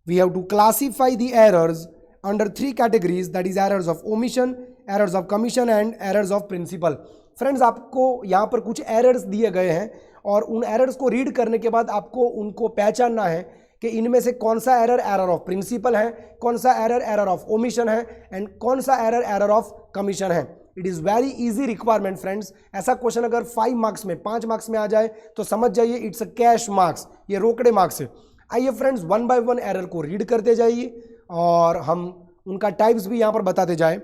Speaker 1: We have to classify the errors under 3 categories, that is errors of omission, errors of commission and errors of principal. Friends, आपको यहाँ पर कुछ errors दिए गए हैं, और उन errors को रीड करने के बाद आपको उनको पहचानना है कि इनमें से कौन सा एरर एरर ऑफ प्रिंसिपल है, कौन सा एरर एरर ऑफ ओमिशन है, एंड कौन सा एरर एरर ऑफ कमीशन है। It is very easy requirement friends. ऐसा क्वेश्चन अगर 5 मार्क्स में 5 मार्क्स में आ जाए तो समझ जाइए इट्स अ कैश मार्क्स, ये रोकड़े मार्क्स है। आइए फ्रेंड्स, 1 बाय 1 एरर को रीड करते जाइए, और हम उनका टाइप्स भी यहां पर बताते जाए।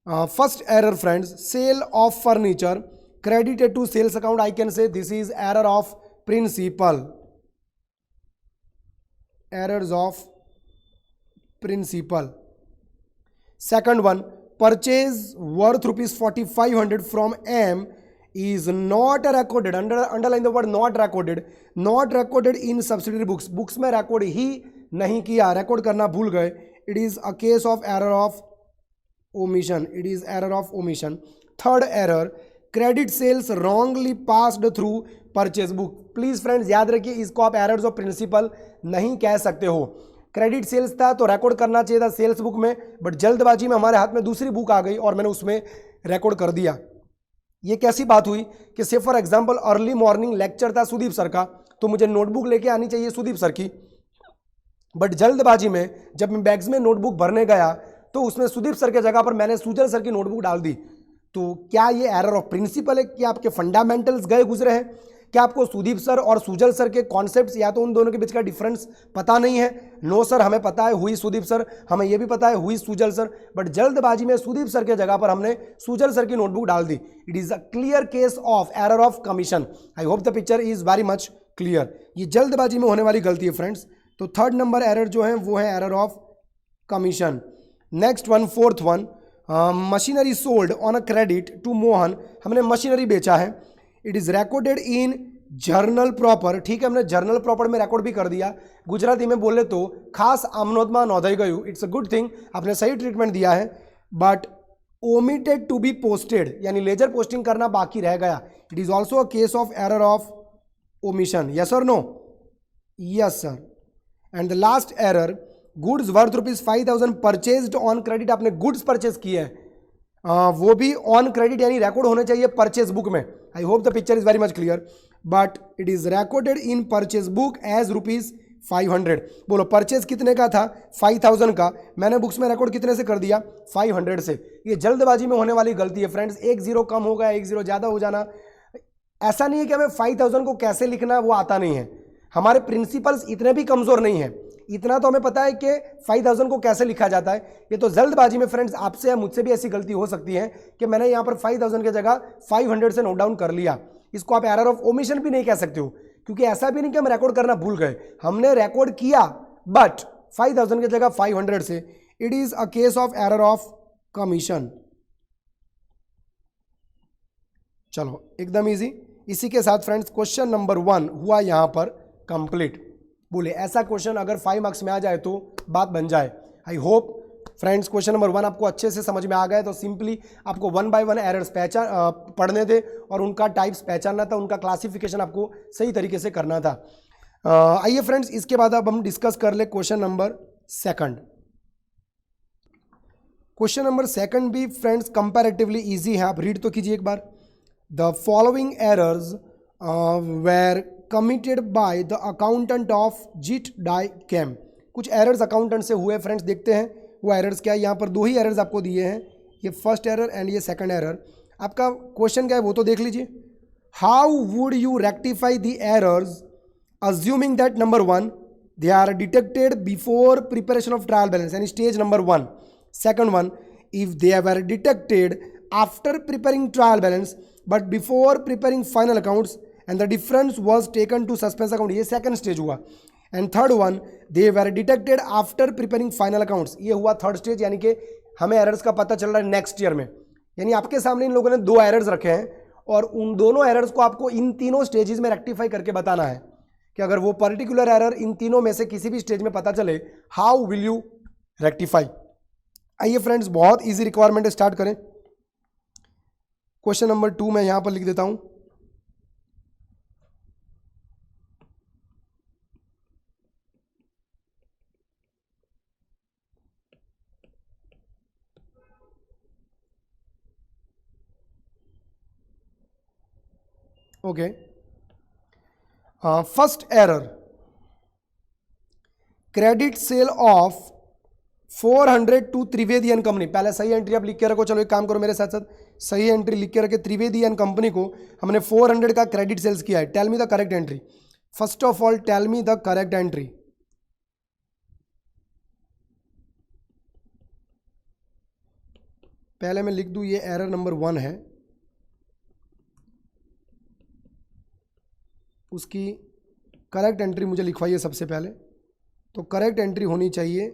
Speaker 1: First error friends, sale of furniture credited to sales account, I can say this is error of principal. Errors of principal. Second one, purchase worth rupees 4500 from M is not recorded, underline the word not recorded in subsidiary books में record ही नहीं किया, record करना भूल गए, it is a case of error of omission, it is error of omission. Third error, credit sales wrongly passed through purchase book. Please friends याद रखिए, इसको आप एरर्स ऑफ प्रिंसिपल नहीं कह सकते हो। क्रेडिट सेल्स था तो रिकॉर्ड करना चाहिए था सेल्स बुक में, बट जल्दबाजी में हमारे हाथ में दूसरी बुक आ गई और मैंने उसमें रिकॉर्ड कर दिया। ये कैसी बात हुई कि से for example early morning lecture था सुदीप सर का, तो मुझे नोटबुक लेके आनी चाहिए सुदीप सर की, बट जल्दबाजी में जब मैं बैग्स में नोटबुक भरने गया तो उसमें सुदीप सर के जगह पर मैंने सुजल सर की नोटबुक डाल दी। तो क्या ये एरर ऑफ प्रिंसिपल है? क्या आपके फंडामेंटल्स गए गुजरे हैं? क्या आपको सुदीप सर और सुजल सर के कॉन्सेप्ट्स या तो उन दोनों के बीच का डिफरेंस पता नहीं है? नो सर, हमें पता है हुई सुदीप सर, हमें यह भी पता है हुई सुजल सर, बट जल्दबाजी में सुदीप सर के जगह पर हमने सुजल सर की नोटबुक डाल दी। It is a clear case of error of commission. I hope the picture is very much clear. ये जल्दबाजी में होने वाली गलती है फ्रेंड्स। तो थर्ड नंबर एरर जो है वो है error of commission. Next one, fourth one, machinery sold on a credit to Mohan, हमने मशीनरी बेचा है, it is recorded in journal proper. ठीक है, हमने जर्नल प्रॉपर में रिकॉर्ड भी कर दिया। गुजराती में बोले तो खास आमनोदમાં નોંધાઈ ગયું, इट्स अ गुड थिंग, आपने सही ट्रीटमेंट दिया है, but omitted to be posted, यानी लेजर पोस्टिंग करना बाकी रह गया, it is also a case of error of omission. Yes और no? Yes sir. And the last error, goods worth ₹5,000 purchased on credit, आपने गुड्स परचेज किए हैं, वो भी ऑन क्रेडिट यानी रिकॉर्ड होने चाहिए परचेज बुक में। I hope the picture is very much clear, but it is recorded in purchase book as ₹500। बोलो परचेज कितने का था? 5,000 का, मैंने बुक्स में रिकॉर्ड कितने से कर दिया? 500 से। ये जल्दबाजी में होने वाली गलती है फ्रेंड्स। एक जीरो कम हो गया, एक जीरो ज़्यादा हो जाना, ऐसा नहीं है कि हमें 5,000 को कैसे लिखना वो आता नहीं है, हमारे प्रिंसिपल्स इतने भी कमज़ोर नहीं है, इतना तो हमें पता है कि 5,000 को कैसे लिखा जाता है। ये तो जल्दबाजी में फ्रेंड्स आपसे या मुझसे भी ऐसी गलती हो सकती है कि मैंने यहाँ पर 5,000 की जगह 500 से नोट डाउन कर लिया। इसको आप एरर ऑफ ओमिशन भी नहीं कह सकते हो, क्योंकि ऐसा भी नहीं कि हम रिकॉर्ड करना भूल गए, हमने रिकॉर्ड किया बट 5,000 की जगह 500 से। It is a case of error of commission. चलो एकदम इजी। इसी के साथ फ्रेंड्स क्वेश्चन नंबर 1 हुआ यहाँ पर कंप्लीट। बोले ऐसा क्वेश्चन अगर 5 मार्क्स में आ जाए तो बात बन जाए। आई होप फ्रेंड्स क्वेश्चन नंबर 1 आपको अच्छे से समझ में आ गया। तो सिंपली आपको 1 बाय 1 एरर्स पढ़ने थे और उनका टाइप्स पहचानना था, उनका क्लासिफिकेशन आपको सही तरीके से करना था। आइए फ्रेंड्स इसके बाद अब हम डिस्कस कर ले क्वेश्चन नंबर 2। क्वेश्चन नंबर 2 भी फ्रेंड्स कंपैरेटिवली इजी है, आप रीड तो कीजिए एक बार। The following errors were committed by the accountant of जिट डाई कैम। कुछ एरर्स अकाउंटेंट से हुए फ्रेंड्स, देखते हैं वो एरर्स क्या है। यहाँ पर 2 ही एरर्स आपको दिए हैं, ये फर्स्ट एरर एंड ये सेकंड एरर। आपका क्वेश्चन क्या है वो तो देख लीजिए। How would you rectify the errors assuming that number 1 they are detected before preparation of trial balance, यानी stage number 1। Second one, if they were detected after preparing trial balance but before preparing final accounts and the difference was taken to suspense account, ये second stage हुआ। And third one, they were detected after preparing final accounts, ये हुआ third stage, यानी कि हमें errors का पता चल रहा है नेक्स्ट ईयर में। यानी आपके सामने इन लोगों ने 2 एरर्स रखे हैं और उन दोनों एरर्स को आपको इन तीनों स्टेजेस में रेक्टिफाई करके बताना है कि अगर वो पर्टिकुलर एरर इन तीनों में से किसी भी स्टेज में पता चले, हाउ विल यू रेक्टिफाई। आइए फ्रेंड्स बहुत इजी रिक्वायरमेंट है, स्टार्ट करें। क्वेश्चन नंबर 2 मैं यहां पर लिख देता हूं। Okay, first error, credit sale of 400 to Trivedi and company. पहले सही एंट्री आप लिख के रखो, चलो एक काम करो मेरे साथ साथ, सही एंट्री लिख के रखे। त्रिवेदी एंड कंपनी को हमने 400 का क्रेडिट सेल्स किया है। Tell me the correct entry. First of all tell me the correct entry. पहले मैं लिख दूं ये एरर नंबर 1 है, उसकी करेक्ट एंट्री मुझे लिखवाइए सबसे पहले। तो करेक्ट एंट्री होनी चाहिए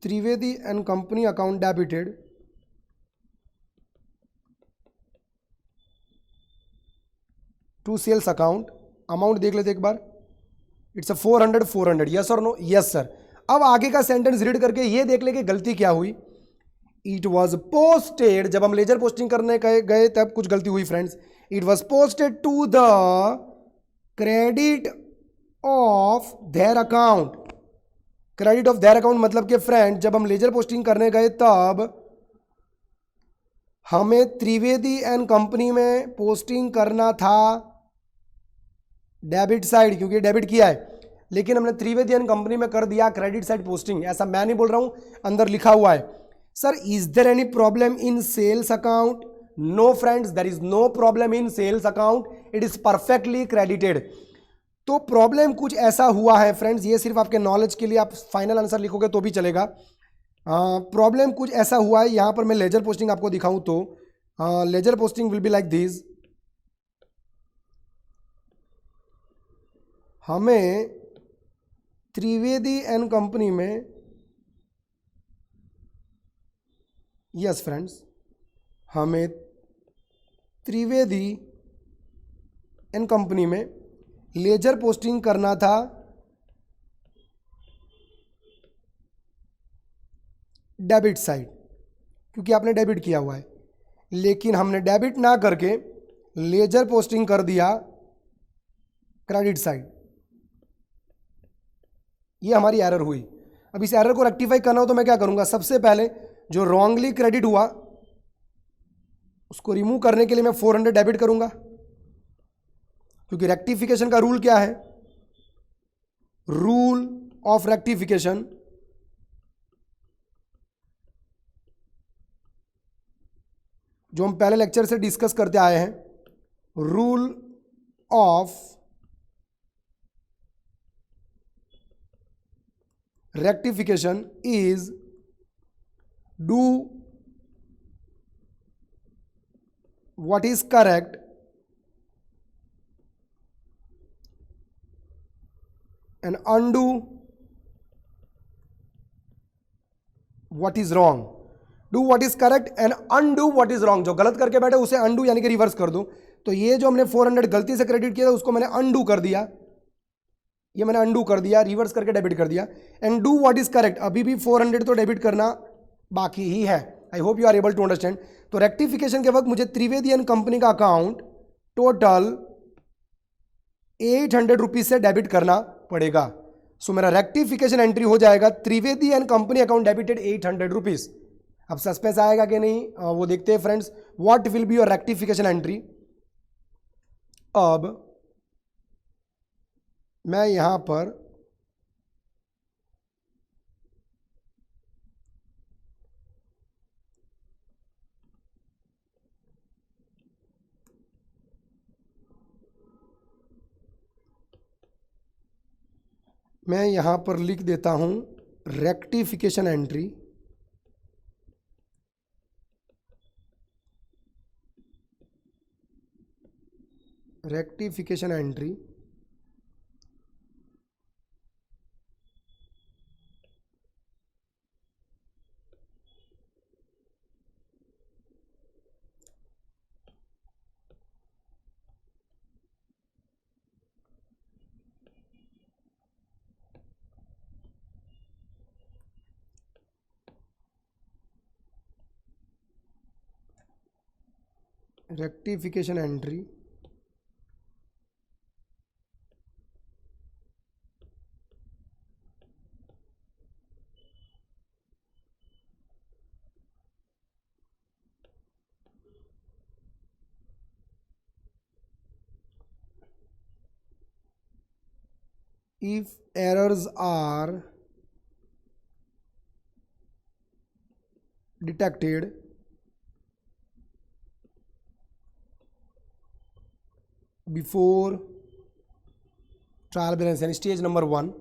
Speaker 1: Trivedi and company account debited to sales account, amount देख लेते एक बार, इट्स अ 400, यस और नो, यस सर। अब आगे का सेंटेंस रीड करके ये देख ले कि गलती क्या हुई। इट वॉज पोस्टेड, जब हम लेजर पोस्टिंग करने गए तब कुछ गलती हुई friends. It was posted to the credit of their account. Credit of their account मतलब कि फ्रेंड जब हम लेजर पोस्टिंग करने गए तब हमें त्रिवेदी एंड कंपनी में पोस्टिंग करना था डेबिट साइड, क्योंकि डेबिट किया है, लेकिन हमने त्रिवेदी एंड कंपनी में कर दिया क्रेडिट साइड पोस्टिंग। ऐसा मैं नहीं बोल रहा हूं, अंदर लिखा हुआ है। Sir is there any problem in sales account? No friends, there is no problem in sales account, it is perfectly credited. तो प्रॉब्लम कुछ ऐसा हुआ है फ्रेंड्स, ये सिर्फ आपके नॉलेज के लिए, आप फाइनल आंसर लिखोगे तो भी चलेगा। प्रॉब्लम कुछ ऐसा हुआ है, यहां पर मैं लेजर पोस्टिंग आपको दिखाऊं तो ledger posting will be like this. हमें त्रिवेदी एंड कंपनी में, यस फ्रेंड्स, हमें त्रिवेदी एंड कंपनी में लेजर पोस्टिंग करना था डेबिट साइड, क्योंकि आपने डेबिट किया हुआ है, लेकिन हमने डेबिट ना करके लेजर पोस्टिंग कर दिया क्रेडिट साइड। ये हमारी एरर हुई। अब इस एरर को रेक्टिफाई करना हो तो मैं क्या करूंगा, सबसे पहले जो रॉन्गली क्रेडिट हुआ उसको रिमूव करने के लिए मैं 400 डेबिट करूंगा, क्योंकि रेक्टिफिकेशन का रूल क्या है, रूल ऑफ रेक्टिफिकेशन, जो हम पहले लेक्चर से डिस्कस करते आए हैं, rule of rectification is do what is correct and undo what is wrong। do what is correct and undo what is wrong, जो गलत करके बैठे उसे undo यानी कि रिवर्स कर दो। तो ये जो हमने 400 गलती से क्रेडिट किया था उसको मैंने undo कर दिया, ये मैंने अंडू कर दिया, रिवर्स करके डेबिट कर दिया। And do what is correct, अभी भी 400 तो डेबिट करना बाकी ही है। I hope you are able to understand. तो रेक्टिफिकेशन के वक्त मुझे त्रिवेदी एंड कंपनी का अकाउंट टोटल 800 रुपीज से डेबिट करना पड़ेगा। सो मेरा रेक्टिफिकेशन एंट्री हो जाएगा Trivedi and company account debited 800 rupees. अब सस्पेंस आएगा कि नहीं वो देखते हैं friends. What will be your rectification entry? अब मैं यहां पर लिख देता हूं rectification entry. Rectification entry rectification entry if errors are detected before trial balance यानी stage number 1,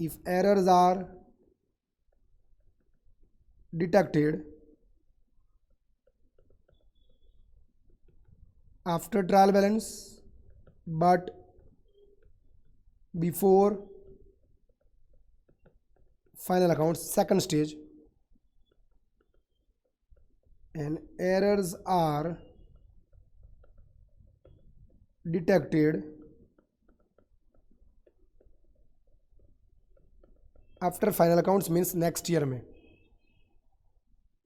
Speaker 1: if errors are detected after trial balance but before final accounts, second stage, and errors are detected after final accounts means next year में।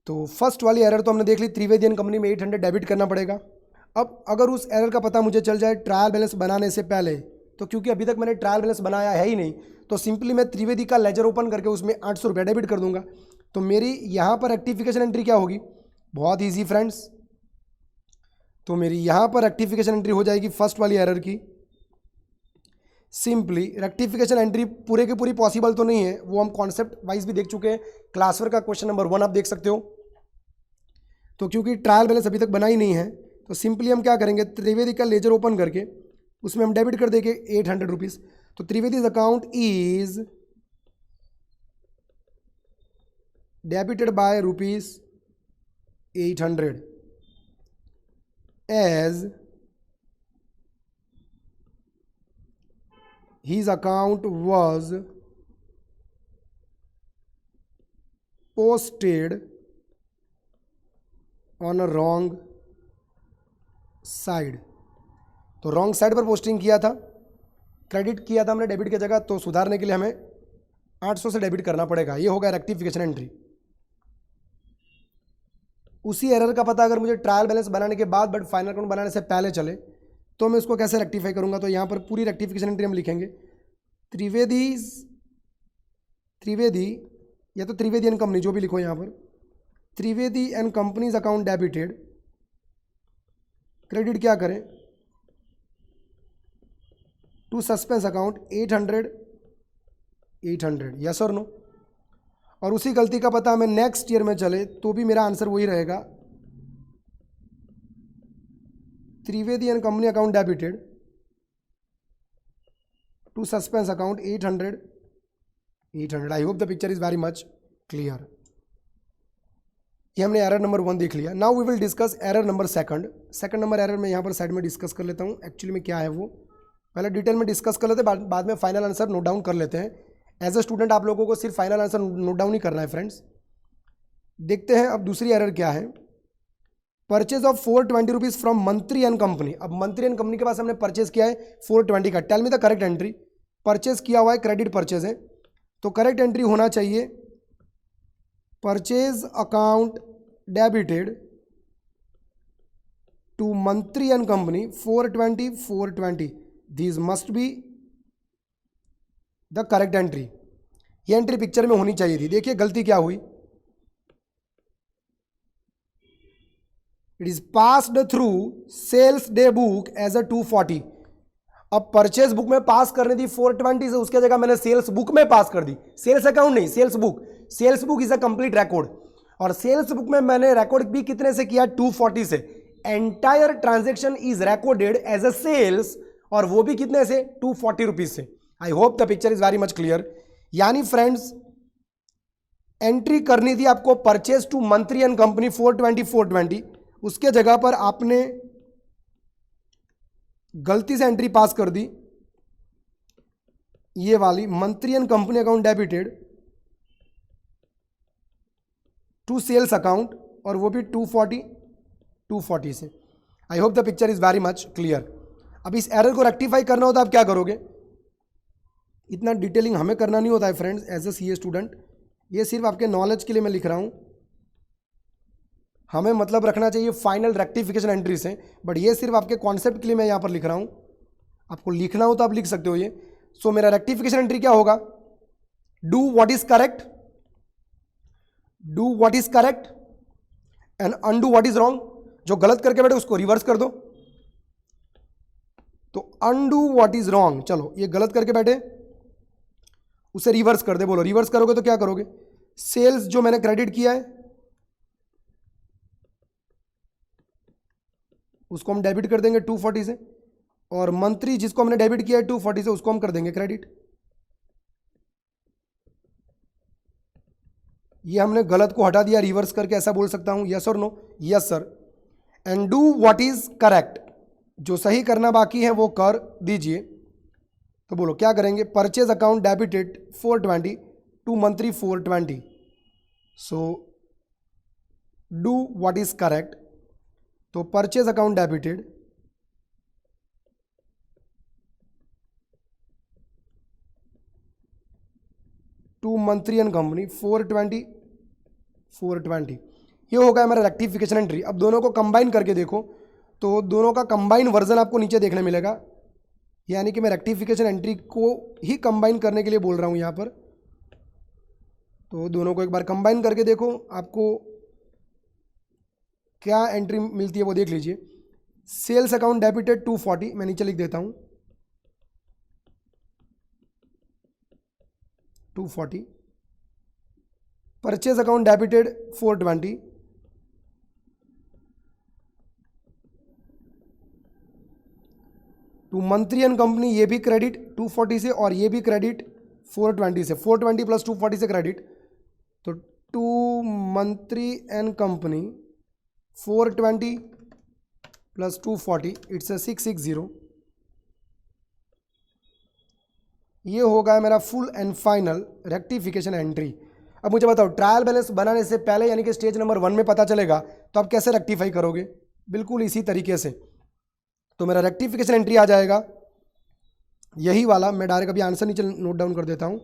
Speaker 1: तो first वाली error तो हमने देख ली, Trivedi and company में 800 debit करना पड़ेगा। अब अगर उस एरर का पता मुझे चल जाए ट्रायल बैलेंस बनाने से पहले, तो क्योंकि अभी तक मैंने ट्रायल बैलेंस बनाया है ही नहीं, तो सिंपली मैं त्रिवेदी का लेजर ओपन करके उसमें 800 रुपये डेबिट कर दूंगा। तो मेरी यहाँ पर रेक्टिफिकेशन एंट्री क्या होगी? बहुत ईजी फ्रेंड्स, तो मेरी यहाँ पर रेक्टिफिकेशन एंट्री हो जाएगी फर्स्ट वाली एरर की। सिंपली रेक्टिफिकेशन एंट्री पूरे की पूरी पॉसिबल तो नहीं है, वो हम कॉन्सेप्ट वाइज भी देख चुके हैं, क्लास वर्क का क्वेश्चन नंबर 1 आप देख सकते हो। तो क्योंकि ट्रायल बैलेंस अभी तक बना ही नहीं है, तो सिंपली हम क्या करेंगे, त्रिवेदी का लेजर ओपन करके उसमें हम डेबिट कर देंगे 800 रुपीज़। तो Trivedi's account is debited by ₹800 as his account was posted on a wrong side। तो रॉन्ग साइड पर पोस्टिंग किया था, क्रेडिट किया था हमने डेबिट की जगह, तो सुधारने के लिए हमें 800 से डेबिट करना पड़ेगा। ये होगा रेक्टिफिकेशन एंट्री। उसी एरर का पता अगर मुझे ट्रायल बैलेंस बनाने के बाद बट फाइनल अकाउंट बनाने से पहले चले, तो मैं उसको कैसे रेक्टिफाई करूंगा? तो यहाँ पर पूरी रेक्टिफिकेशन एंट्री हम लिखेंगे त्रिवेदी या तो त्रिवेदी एंड कंपनी, जो भी लिखो यहाँ पर, Trivedi and companies account debited, credit क्या करें टू सस्पेंस अकाउंट 800 यस और नो। और उसी गलती का पता हमें नेक्स्ट ईयर में चले तो भी मेरा आंसर वही रहेगा, Trivedi and company account debited to suspense account 800। I hope the picture is very much clear. ये हमने एरर नंबर 1 देख लिया। Now we will discuss error number second number error में यहाँ पर साइड में डिस्कस कर लेता हूँ एक्चुअली में क्या है वो, पहले डिटेल में डिस्कस कर लेते हैं, बाद में फाइनल आंसर नोट डाउन कर लेते हैं। एज अ स्टूडेंट आप लोगों को सिर्फ फाइनल आंसर नोट डाउन ही करना है फ्रेंड्स। देखते हैं अब दूसरी एरर क्या है। परचेज ऑफ 420 रुपीज़ फ्रॉम मंत्री एंड कंपनी। अब मंत्री एंड कंपनी के पास हमने परचेज किया है 420 का। Tell me the correct entry. Purchase किया हुआ है, क्रेडिट परचेज है, तो करेक्ट एंट्री होना चाहिए purchase account debited to Mantri and company 420। This must be the correct entry. ये एंट्री पिक्चर में होनी चाहिए थी। देखिए गलती क्या हुई, it is passed through sales day book as a 240। अब परचेज बुक में पास करनी थी 420 से, उसके जगह मैंने सेल्स बुक में पास कर दी। सेल्स अकाउंट नहीं, sales book. Sales book is a complete record, और सेल्स बुक में मैंने रिकॉर्ड भी कितने से किया? 240 से। Entire transaction is recorded as a sales, और वो भी कितने से? 240 रुपीज से। I hope the picture is very much clear. यानी फ्रेंड्स एंट्री करनी थी आपको purchase to Mantri and company 420, उसके जगह पर आपने गलती से एंट्री पास कर दी, ये वाली Mantri and company account debited to sales account, और वो भी 240 से। I hope the picture is very much clear. अब इस एरर को रेक्टिफाई करना होता है, आप क्या करोगे? इतना डिटेलिंग हमें करना नहीं होता है friends as a CA student, ये सिर्फ आपके नॉलेज के लिए मैं लिख रहा हूं। हमें मतलब रखना चाहिए फाइनल रेक्टिफिकेशन एंट्री से, बट ये सिर्फ आपके कॉन्सेप्ट के लिए मैं यहाँ पर लिख रहा हूँ। आपको लिखना हो तो आप लिख सकते हो ये। सो मेरा रेक्टिफिकेशन एंट्री क्या होगा? Do what is correct, do what is correct and undo what is wrong. जो गलत करके बैठे उसको रिवर्स कर दो। तो अनडू व्हाट इज रॉन्ग, चलो ये गलत करके बैठे उसे रिवर्स कर दे। बोलो रिवर्स करोगे तो क्या करोगे? सेल्स जो मैंने क्रेडिट किया है उसको हम डेबिट कर देंगे 240 से, और मंथली जिसको हमने डेबिट किया है 240 से उसको हम कर देंगे क्रेडिट। ये हमने गलत को हटा दिया रिवर्स करके, ऐसा बोल सकता हूं यस और no? Yes sir. And do what is correct, जो सही करना बाकी है वो कर दीजिए। तो बोलो क्या करेंगे? Purchase account debited 420 to Mantri 420। So do what is correct. तो purchase account debited to Mantri and company 420 ये होगा हमारा रेक्टिफिकेशन एंट्री। अब दोनों को कंबाइन करके देखो तो दोनों का कंबाइन वर्जन आपको नीचे देखने मिलेगा, यानी कि मैं रेक्टिफिकेशन एंट्री को ही कंबाइन करने के लिए बोल रहा हूं यहां पर। तो दोनों को एक बार कंबाइन करके देखो, आपको क्या एंट्री मिलती है वो देख लीजिए। सेल्स अकाउंट डेबिटेड 240, मैं नीचे लिख देता हूं 240। Purchase account debited 420, to Mantri and company ये भी क्रेडिट 240 से और ये भी क्रेडिट 420 से, 420 प्लस 240 से क्रेडिट। तो to Mantri and company 420 plus 240 it's 660। ये होगा मेरा full and final rectification entry. अब मुझे बताओ, ट्रायल बैलेंस बनाने से पहले यानी कि स्टेज नंबर 1 में पता चलेगा तो आप कैसे रेक्टिफाई करोगे? बिल्कुल इसी तरीके से। तो मेरा रेक्टिफिकेशन एंट्री आ जाएगा यही वाला। मैं डायरेक्ट अभी आंसर नीचे नोट डाउन कर देता हूं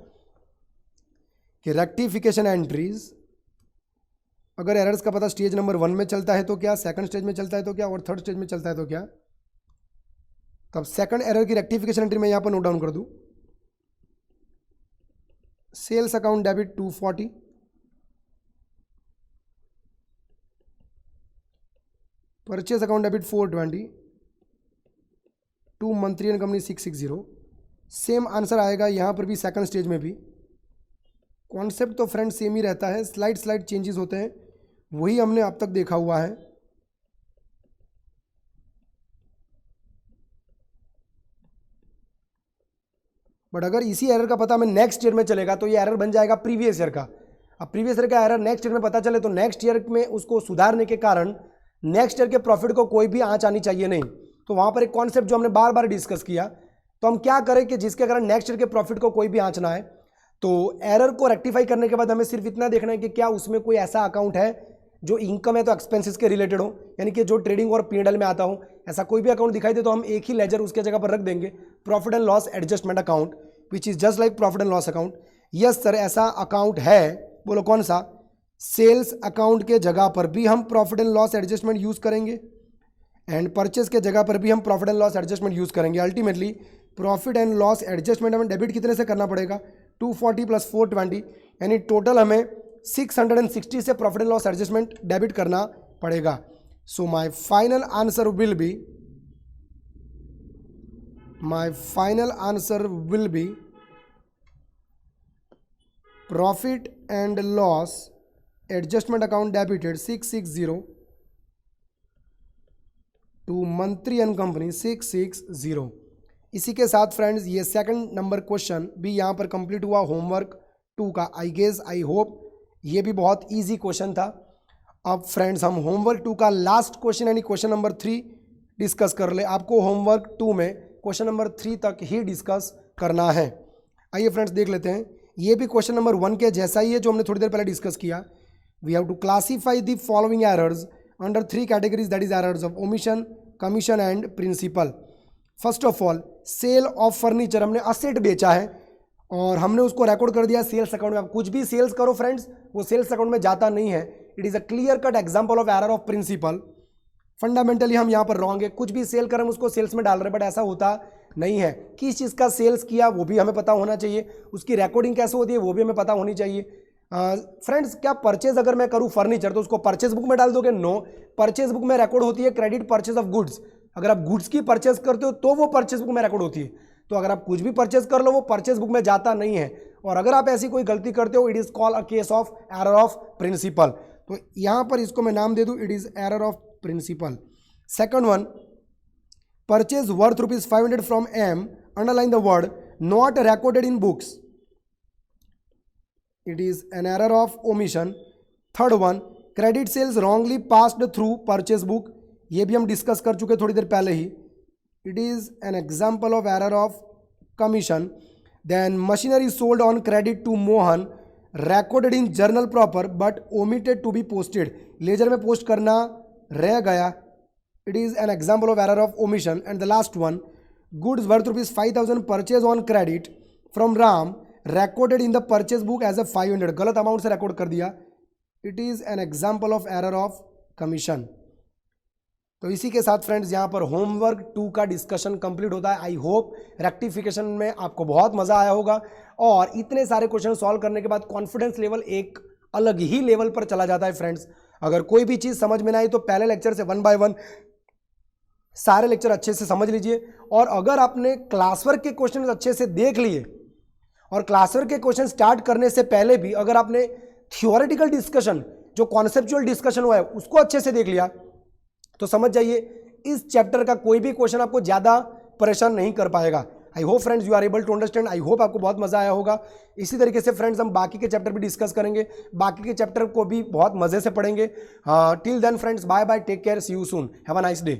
Speaker 1: कि रेक्टिफिकेशन एंट्रीज, अगर एरर्स का पता स्टेज नंबर 1 में चलता है तो क्या, सेकंड स्टेज में चलता है तो क्या, और थर्ड स्टेज में चलता है तो क्या। तब सेकंड एरर की रेक्टिफिकेशन एंट्री मैं यहां पर नोट डाउन कर दूं। Sales account debit 240, purchase account debit 420, to Mantri and company 660। Same answer आएगा यहां पर भी, सेकंड स्टेज में भी। कॉन्सेप्ट तो फ्रेंड सेम ही रहता है, स्लाइड चेंजेस होते हैं, वही हमने अब तक देखा हुआ है। बट अगर इसी एरर का पता हमें नेक्स्ट ईयर में चलेगा तो ये एरर बन जाएगा प्रीवियस ईयर का। अब प्रीवियस ईयर का एरर नेक्स्ट ईयर में पता चले तो नेक्स्ट ईयर में उसको सुधारने के कारण नेक्स्ट ईयर के प्रॉफिट को कोई भी आंच आनी चाहिए नहीं। तो वहां पर एक कॉन्सेप्ट जो हमने बार बार डिस्कस किया, तो हम क्या करें कि जिसके कारण नेक्स्ट ईयर के प्रॉफिट को कोई भी आंच ना आए। तो एरर को रेक्टिफाई करने के बाद हमें सिर्फ इतना देखना है कि क्या उसमें कोई ऐसा अकाउंट है जो इनकम है तो एक्सपेंसेस के रिलेटेड हो, यानी कि जो ट्रेडिंग और पीएनएल में आता हो। ऐसा कोई भी अकाउंट दिखाई दे तो हम एक ही लेजर उसके जगह पर रख देंगे, profit and loss adjustment account, which is just like profit and loss account. Yes sir, ऐसा अकाउंट है। बोलो कौन सा? सेल्स अकाउंट के जगह पर भी हम profit and loss adjustment use करेंगे एंड परचेज के जगह पर भी हम profit and loss adjustment use करेंगे। Ultimately profit and loss adjustment हमें डेबिट कितने से करना पड़ेगा? 240 प्लस 420, यानी टोटल हमें 660 से profit and loss adjustment debit करना पड़ेगा। So my final answer will be profit and loss adjustment account debited 660 to Mantri and company 660। इसी के साथ फ्रेंड्स ये सेकंड नंबर क्वेश्चन भी यहाँ पर कंप्लीट हुआ होमवर्क 2 का। आई होप ये भी बहुत इजी क्वेश्चन था। अब फ्रेंड्स हम होमवर्क 2 का लास्ट क्वेश्चन यानी क्वेश्चन नंबर 3 डिस्कस कर ले। आपको होमवर्क 2 में क्वेश्चन नंबर 3 तक ही डिस्कस करना है। आइए फ्रेंड्स देख लेते हैं। ये भी क्वेश्चन नंबर 1 के जैसा ही है जो हमने थोड़ी देर पहले डिस्कस किया। We have to classify the following errors under 3 categories, that is errors of omission, commission and principle. First of all, sale of furniture, हमने असेट बेचा है और हमने उसको रिकॉर्ड कर दिया सेल्स अकाउंट में। आप कुछ भी सेल्स करो फ्रेंड्स, वो सेल्स अकाउंट में जाता नहीं है। It is a clear cut example of error of principle. Fundamentally हम यहाँ पर रॉन्ग है, कुछ भी सेल कर हम उसको सेल्स में डाल रहे हैं, बट ऐसा होता नहीं है। किस चीज़ का सेल्स किया वो भी हमें पता होना चाहिए, उसकी रिकॉर्डिंग कैसे होती है वो भी हमें पता होनी चाहिए। फ्रेंड्स, क्या परचेज अगर मैं करूँ फर्नीचर तो उसको परचेज बुक में डाल दोगे? नो, परचेज बुक में रिकॉर्ड होती है क्रेडिट परचेज ऑफ गुड्स। अगर आप गुड्स की परचेज करते हो तो वो परचेज बुक में रिकॉर्ड होती है। तो अगर आप कुछ भी परचेज कर लो वो परचेज बुक में जाता नहीं है। और अगर आप ऐसी कोई गलती करते हो, it is called a case of error of principle. तो यहां पर इसको मैं नाम दे दूं, it is error of principle. Second one, purchase worth ₹500 from M, underline the word not recorded in books, it is an error of omission. Third one, credit sales wrongly passed through purchase book, ये भी हम discuss कर चुके थोड़ी देर पहले ही। It is an example of error of commission. Then machinery sold on credit to Mohan, recorded in journal proper but omitted to be posted, ledger में पोस्ट करना रह गया, it is an example of error of omission. And the last one, goods worth ₹5,000 purchase on credit from Ram recorded in the purchase book as a 500, गलत amount से record कर दिया, it is an example of error of commission. तो इसी के साथ friends यहाँ पर होमवर्क 2 का डिस्कशन कंप्लीट होता है. आई होप रेक्टिफिकेशन में आपको बहुत मज़ा आया होगा और इतने सारे क्वेश्चन सॉल्व करने के बाद कॉन्फिडेंस लेवल एक अलग ही लेवल पर चला जाता है फ्रेंड्स. अगर कोई भी चीज़ समझ में ना आई तो पहले लेक्चर से 1 बाय 1 सारे लेक्चर अच्छे से समझ लीजिए. और अगर आपने क्लास वर्क के क्वेश्चन अच्छे से देख लिए और क्लास वर्क के क्वेश्चन स्टार्ट करने से पहले भी अगर आपने थियोरेटिकल डिस्कशन जो कॉन्सेप्चुअल डिस्कशन हुआ है उसको अच्छे से देख लिया तो समझ जाइए इस चैप्टर का कोई भी क्वेश्चन आपको ज़्यादा परेशान नहीं कर पाएगा. I hope friends you are able to understand. I hope आपको बहुत मजा आया होगा. इसी तरीके से फ्रेंड्स हम बाकी के चैप्टर भी डिस्कस करेंगे, बाकी के चैप्टर को भी बहुत मजे से पढ़ेंगे. Till then friends, bye bye, take care, see you soon, have a nice day.